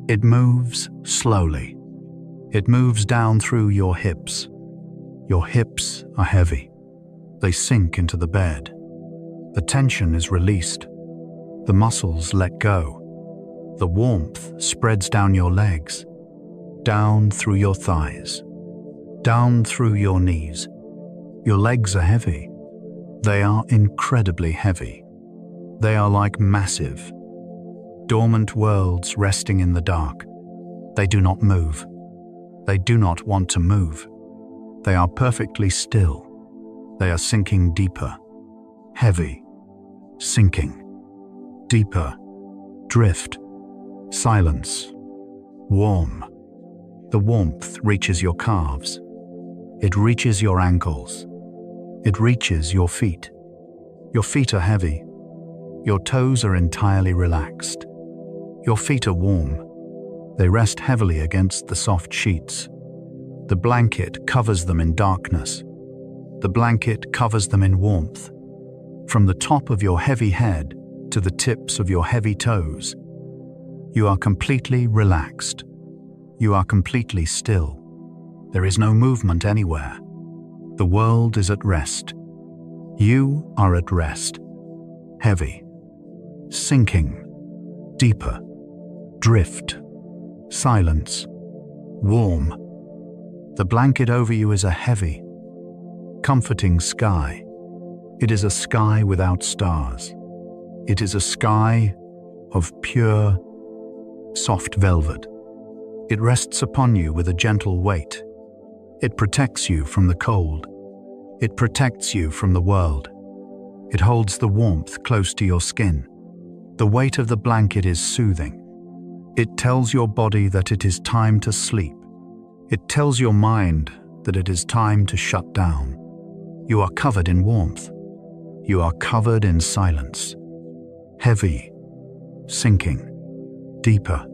It moves slowly. It moves down through your hips. Your hips are heavy. They sink into the bed. The tension is released. The muscles let go. The warmth spreads down your legs, down through your thighs, down through your knees. Your legs are heavy. They are incredibly heavy. They are like massive, dormant worlds resting in the dark. They do not move. They do not want to move. They are perfectly still. They are sinking deeper. Heavy. Sinking. Deeper. Drift. Silence. Warm. The warmth reaches your calves. It reaches your ankles. It reaches your feet. Your feet are heavy. Your toes are entirely relaxed. Your feet are warm. They rest heavily against the soft sheets. The blanket covers them in darkness. The blanket covers them in warmth. From the top of your heavy head to the tips of your heavy toes, you are completely relaxed. You are completely still. There is no movement anywhere. The world is at rest. You are at rest. Heavy. Sinking. Deeper. Drift. Silence. Warm. The blanket over you is a heavy, comforting sky. It is a sky without stars. It is a sky of pure, soft velvet. It rests upon you with a gentle weight. It protects you from the cold. It protects you from the world. It holds the warmth close to your skin. The weight of the blanket is soothing. It tells your body that it is time to sleep. It tells your mind that it is time to shut down. You are covered in warmth. You are covered in silence. Heavy. Sinking. Deeper.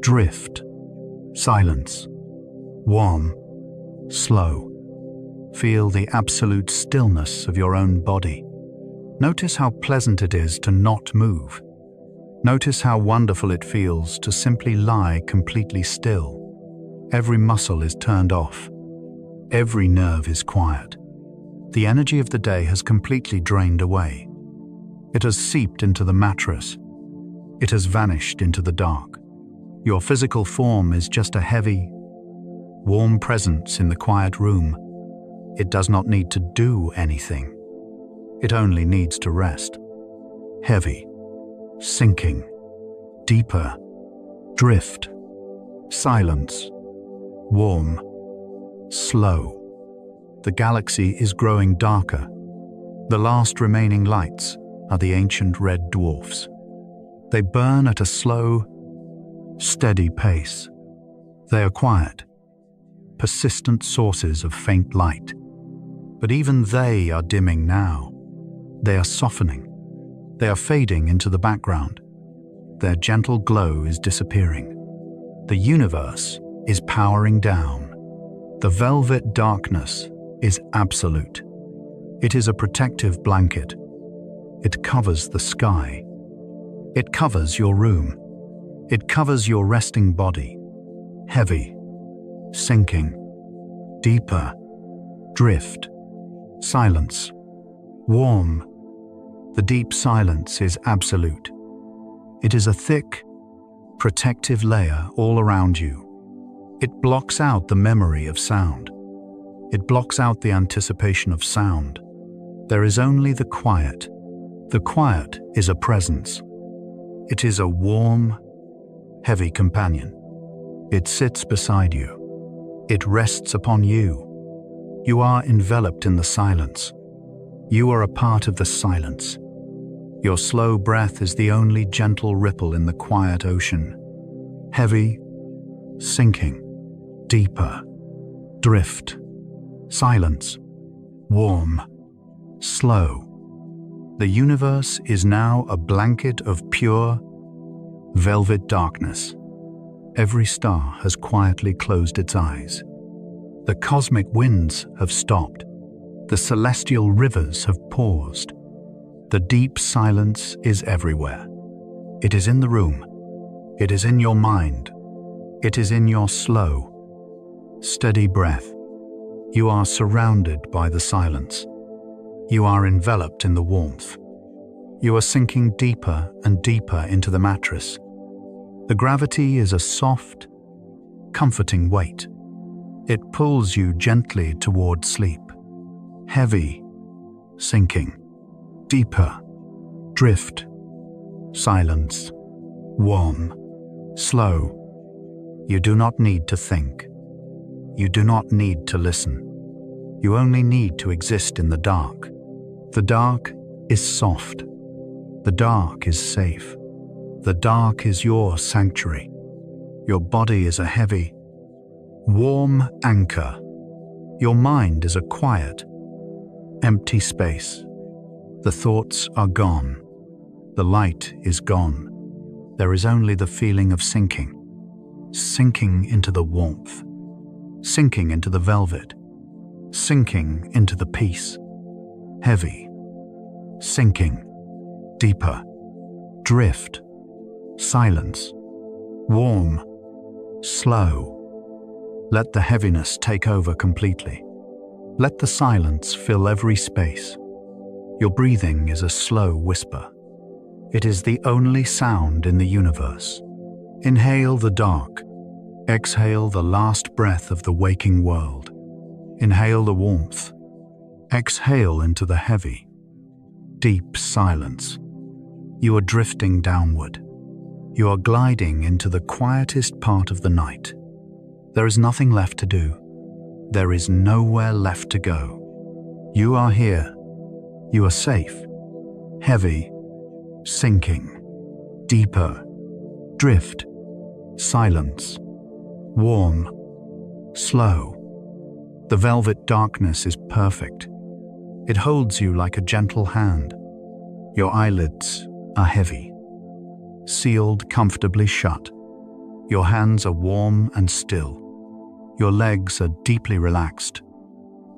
Drift. Silence. Warm. Slow. Feel the absolute stillness of your own body. Notice how pleasant it is to not move. Notice how wonderful it feels to simply lie completely still. Every muscle is turned off. Every nerve is quiet. The energy of the day has completely drained away. It has seeped into the mattress. It has vanished into the dark. Your physical form is just a heavy, warm presence in the quiet room. It does not need to do anything. It only needs to rest. Heavy, sinking, deeper, drift, silence, warm, slow. The galaxy is growing darker. The last remaining lights are the ancient red dwarfs. They burn at a slow, steady pace. They are quiet, persistent sources of faint light. But even they are dimming now. They are softening. They are fading into the background. Their gentle glow is disappearing. The universe is powering down. The velvet darkness is absolute. It is a protective blanket. It covers the sky. It covers your room. It covers your resting body. Heavy, sinking, deeper, drift, silence, warm. The deep silence is absolute. It is a thick, protective layer all around you. It blocks out the memory of sound. It blocks out the anticipation of sound. There is only the quiet. The quiet is a presence. It is a warm, heavy companion. It sits beside you. It rests upon you. You are enveloped in the silence. You are a part of the silence. Your slow breath is the only gentle ripple in the quiet ocean. Heavy, sinking, deeper, drift, silence, warm, slow. The universe is now a blanket of pure, velvet darkness. Every star has quietly closed its eyes. The cosmic winds have stopped. The celestial rivers have paused. The deep silence is everywhere. It is in the room. It is in your mind. It is in your slow, steady breath. You are surrounded by the silence. You are enveloped in the warmth. You are sinking deeper and deeper into the mattress. The gravity is a soft, comforting weight. It pulls you gently toward sleep. Heavy, sinking, deeper, drift, silence, warm, slow. You do not need to think. You do not need to listen. You only need to exist in the dark. The dark is soft. The dark is safe. The dark is your sanctuary. Your body is a heavy, warm anchor. Your mind is a quiet, empty space. The thoughts are gone. The light is gone. There is only the feeling of sinking into the warmth, sinking into the velvet, sinking into the peace. Heavy, sinking, deeper, drift, silence, warm, slow. Let the heaviness take over completely. Let the silence fill every space. Your breathing is a slow whisper. It is the only sound in the universe. Inhale the dark. Exhale the last breath of the waking world. Inhale the warmth. Exhale into the heavy, deep silence. You are drifting downward. You are gliding into the quietest part of the night. There is nothing left to do. There is nowhere left to go. You are here. You are safe. Heavy, sinking, deeper, drift, silence, warm, slow. The velvet darkness is perfect. It holds you like a gentle hand. Your eyelids are heavy, sealed comfortably shut. Your hands are warm and still. Your legs are deeply relaxed.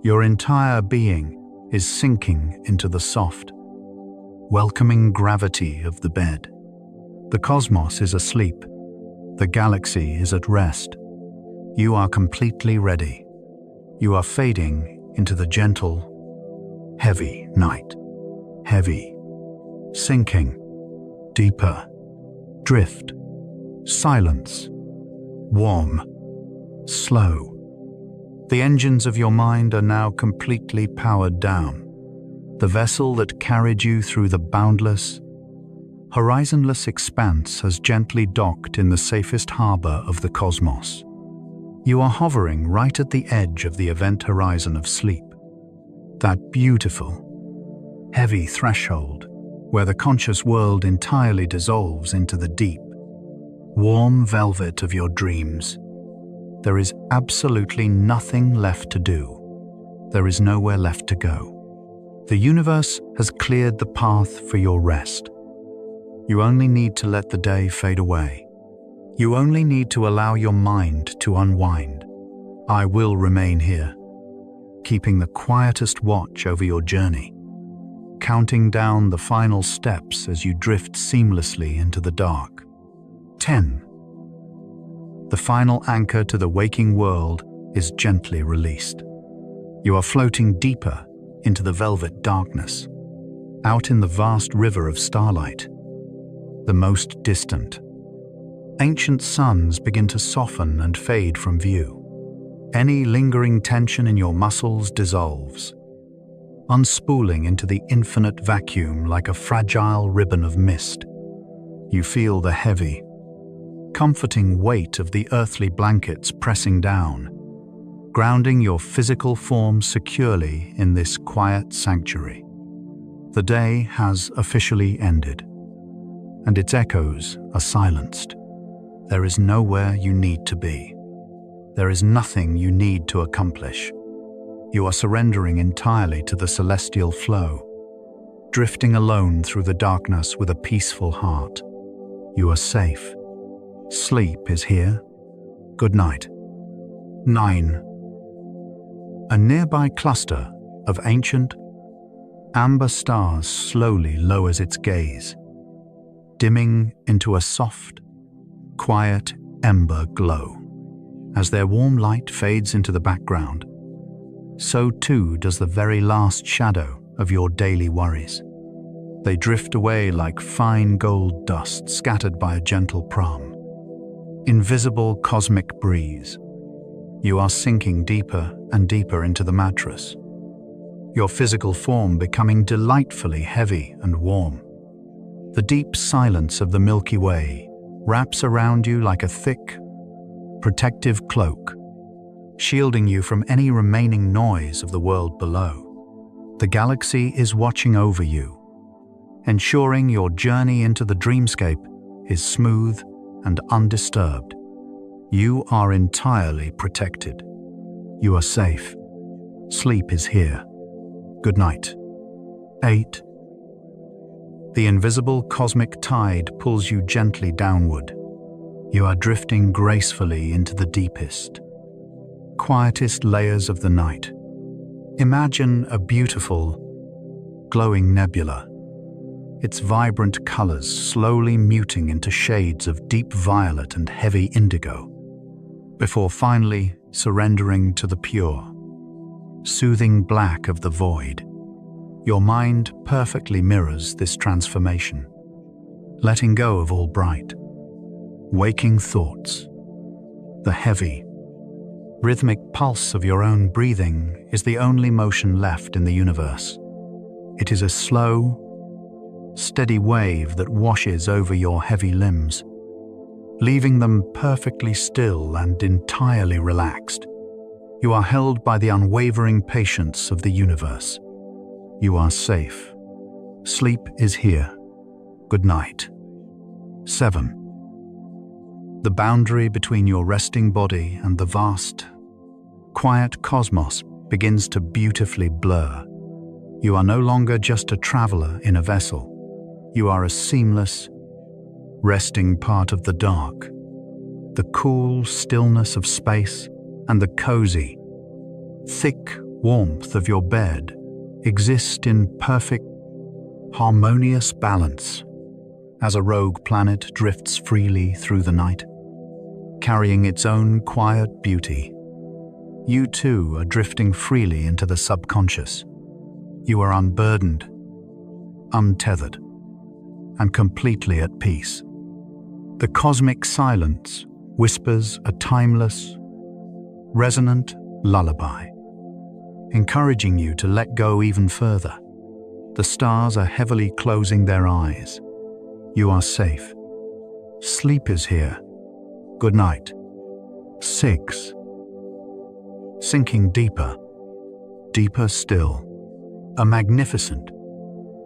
Your entire being is sinking into the soft, welcoming gravity of the bed. The cosmos is asleep. The galaxy is at rest. You are completely ready. You are fading into the gentle, heavy night. Heavy, sinking, deeper, drift, silence, warm, slow. The engines of your mind are now completely powered down. The vessel that carried you through the boundless, horizonless expanse has gently docked in the safest harbor of the cosmos. You are hovering right at the edge of the event horizon of sleep. That beautiful, heavy threshold where the conscious world entirely dissolves into the deep, warm velvet of your dreams. There is absolutely nothing left to do. There is nowhere left to go. The universe has cleared the path for your rest. You only need to let the day fade away. You only need to allow your mind to unwind. I will remain here, keeping the quietest watch over your journey, counting down the final steps as you drift seamlessly into the dark. 10. The final anchor to the waking world is gently released. You are floating deeper into the velvet darkness, out in the vast river of starlight, the most distant. Ancient suns begin to soften and fade from view. Any lingering tension in your muscles dissolves, unspooling into the infinite vacuum like a fragile ribbon of mist. You feel the heavy, comforting weight of the earthly blankets pressing down, grounding your physical form securely in this quiet sanctuary. The day has officially ended, and its echoes are silenced. There is nowhere you need to be. There is nothing you need to accomplish. You are surrendering entirely to the celestial flow, drifting alone through the darkness with a peaceful heart. You are safe. Sleep is here. Good night. 9. A nearby cluster of ancient, amber stars slowly lowers its gaze, dimming into a soft, quiet ember glow. As their warm light fades into the background, so too does the very last shadow of your daily worries. They drift away like fine gold dust scattered by a gentle prom. Invisible cosmic breeze. You are sinking deeper and deeper into the mattress, your physical form becoming delightfully heavy and warm. The deep silence of the Milky Way wraps around you like a thick, protective cloak, shielding you from any remaining noise of the world below. The galaxy is watching over you, ensuring your journey into the dreamscape is smooth and undisturbed. You are entirely protected. You are safe. Sleep is here. Good night. 8. The invisible cosmic tide pulls you gently downward. You are drifting gracefully into the deepest, quietest layers of the night. Imagine a beautiful, glowing nebula, its vibrant colors slowly muting into shades of deep violet and heavy indigo, before finally surrendering to the pure, soothing black of the void. Your mind perfectly mirrors this transformation, letting go of all bright, waking thoughts. The heavy, rhythmic pulse of your own breathing is the only motion left in the universe. It is a slow, steady wave that washes over your heavy limbs, leaving them perfectly still and entirely relaxed. You are held by the unwavering patience of the universe. You are safe. Sleep is here. Good night. 7. The boundary between your resting body and the vast, quiet cosmos begins to beautifully blur. You are no longer just a traveler in a vessel. You are a seamless, resting part of the dark, the cool stillness of space, and the cozy, thick warmth of your bed exist in perfect, harmonious balance as a rogue planet drifts freely through the night, carrying its own quiet beauty. You too are drifting freely into the subconscious. You are unburdened, untethered, and completely at peace. The cosmic silence whispers a timeless, resonant lullaby, encouraging you to let go even further. The stars are heavily closing their eyes. You are safe. Sleep is here. Good night. 6. Sinking deeper, deeper still. A magnificent,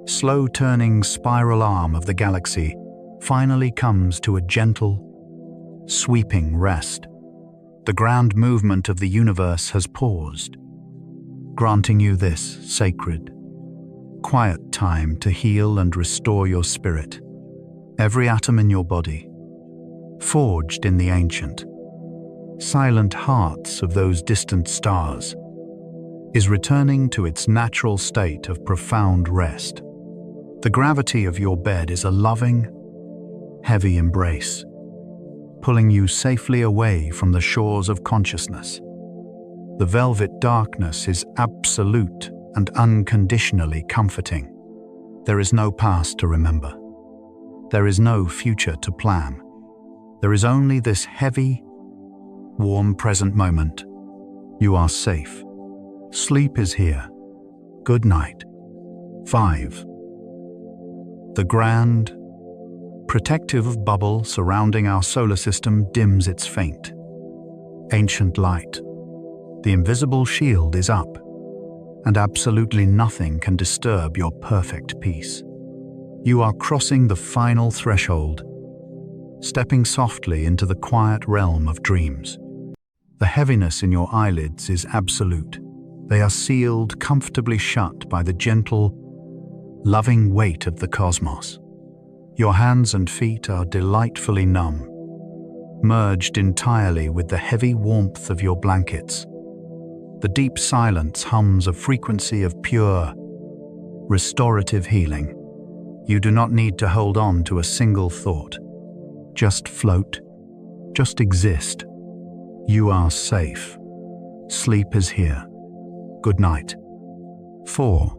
slow-turning spiral arm of the galaxy finally comes to a gentle, sweeping rest. The grand movement of the universe has paused, granting you this sacred, quiet time to heal and restore your spirit. Every atom in your body, forged in the ancient, silent hearts of those distant stars, is returning to its natural state of profound rest. The gravity of your bed is a loving, heavy embrace, pulling you safely away from the shores of consciousness. The velvet darkness is absolute and unconditionally comforting. There is no past to remember. There is no future to plan. There is only this heavy, warm present moment. You are safe. Sleep is here. Good night. 5. The grand, protective bubble surrounding our solar system dims its faint, ancient light. The invisible shield is up, and absolutely nothing can disturb your perfect peace. You are crossing the final threshold, stepping softly into the quiet realm of dreams. The heaviness in your eyelids is absolute. They are sealed comfortably shut by the gentle, loving weight of the cosmos. Your hands and feet are delightfully numb, merged entirely with the heavy warmth of your blankets. The deep silence hums a frequency of pure, restorative healing. You do not need to hold on to a single thought. Just float, just exist. You are safe. Sleep is here. Good night. 4.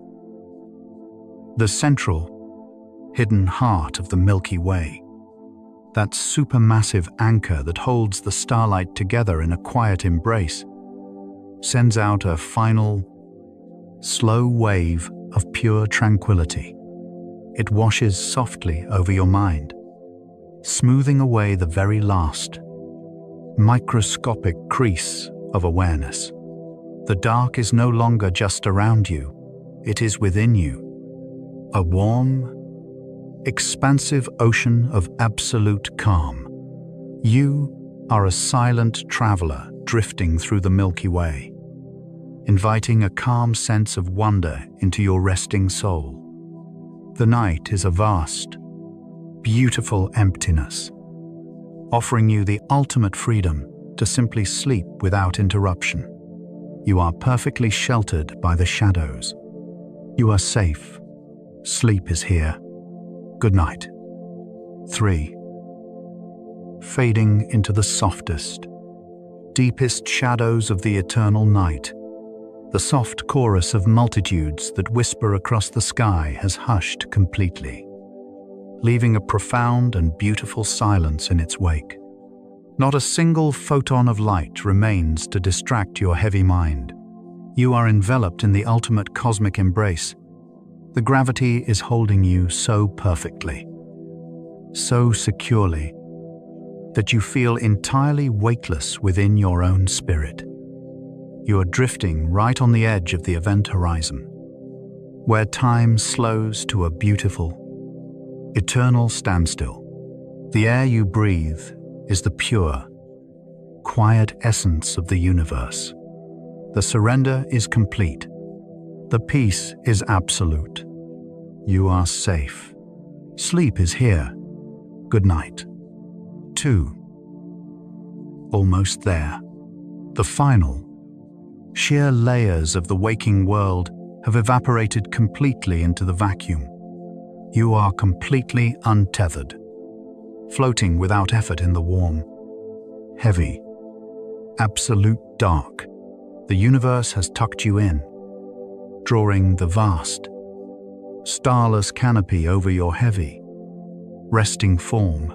The central, hidden heart of the Milky Way. That supermassive anchor that holds the starlight together in a quiet embrace sends out a final, slow wave of pure tranquility. It washes softly over your mind, smoothing away the very last, microscopic crease of awareness. The dark is no longer just around you, it is within you. A warm, expansive ocean of absolute calm. You are a silent traveler drifting through the Milky Way, inviting a calm sense of wonder into your resting soul. The night is a vast, beautiful emptiness, offering you the ultimate freedom to simply sleep without interruption. You are perfectly sheltered by the shadows. You are safe. Sleep is here. Good night. 3. Fading into the softest, deepest shadows of the eternal night, the soft chorus of multitudes that whisper across the sky has hushed completely, leaving a profound and beautiful silence in its wake. Not a single photon of light remains to distract your heavy mind. You are enveloped in the ultimate cosmic embrace. The gravity is holding you so perfectly, so securely, that you feel entirely weightless within your own spirit. You are drifting right on the edge of the event horizon, where time slows to a beautiful, eternal standstill. The air you breathe is the pure, quiet essence of the universe. The surrender is complete. The peace is absolute. You are safe. Sleep is here. Good night. 2. Almost there. The final, sheer layers of the waking world have evaporated completely into the vacuum. You are completely untethered, floating without effort in the warm, heavy, absolute dark. The universe has tucked you in, drawing the vast, starless canopy over your heavy, resting form.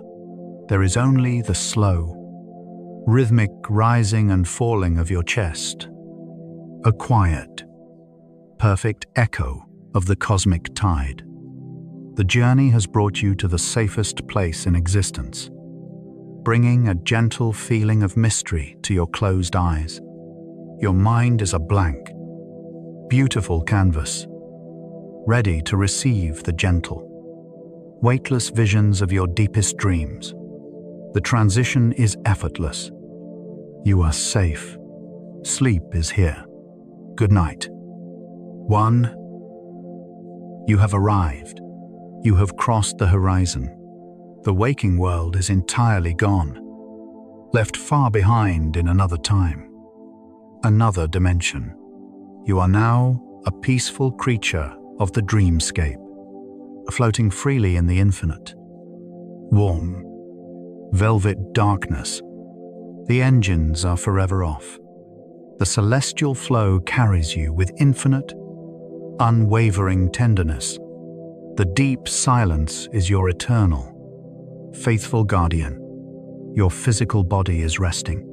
There is only the slow, rhythmic rising and falling of your chest, a quiet, perfect echo of the cosmic tide. The journey has brought you to the safest place in existence, bringing a gentle feeling of mystery to your closed eyes. Your mind is a blank, beautiful canvas, ready to receive the gentle, weightless visions of your deepest dreams. The transition is effortless. You are safe. Sleep is here. Good night. 1. You have arrived. You have crossed the horizon. The waking world is entirely gone, left far behind in another time, another dimension. You are now a peaceful creature of the dreamscape, floating freely in the infinite. Warm, velvet darkness. The engines are forever off. The celestial flow carries you with infinite, unwavering tenderness. The deep silence is your eternal, faithful guardian. Your physical body is resting,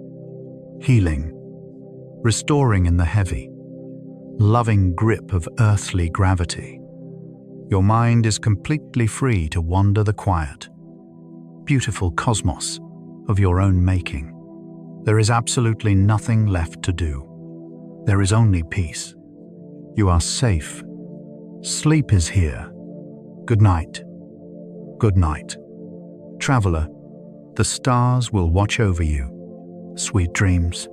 healing, restoring in the heavy, loving grip of earthly gravity. Your mind is completely free to wander the quiet, beautiful cosmos of your own making. There is absolutely nothing left to do. There is only peace. You are safe. Sleep is here. Good night. Good night. Traveler, the stars will watch over you. Sweet dreams.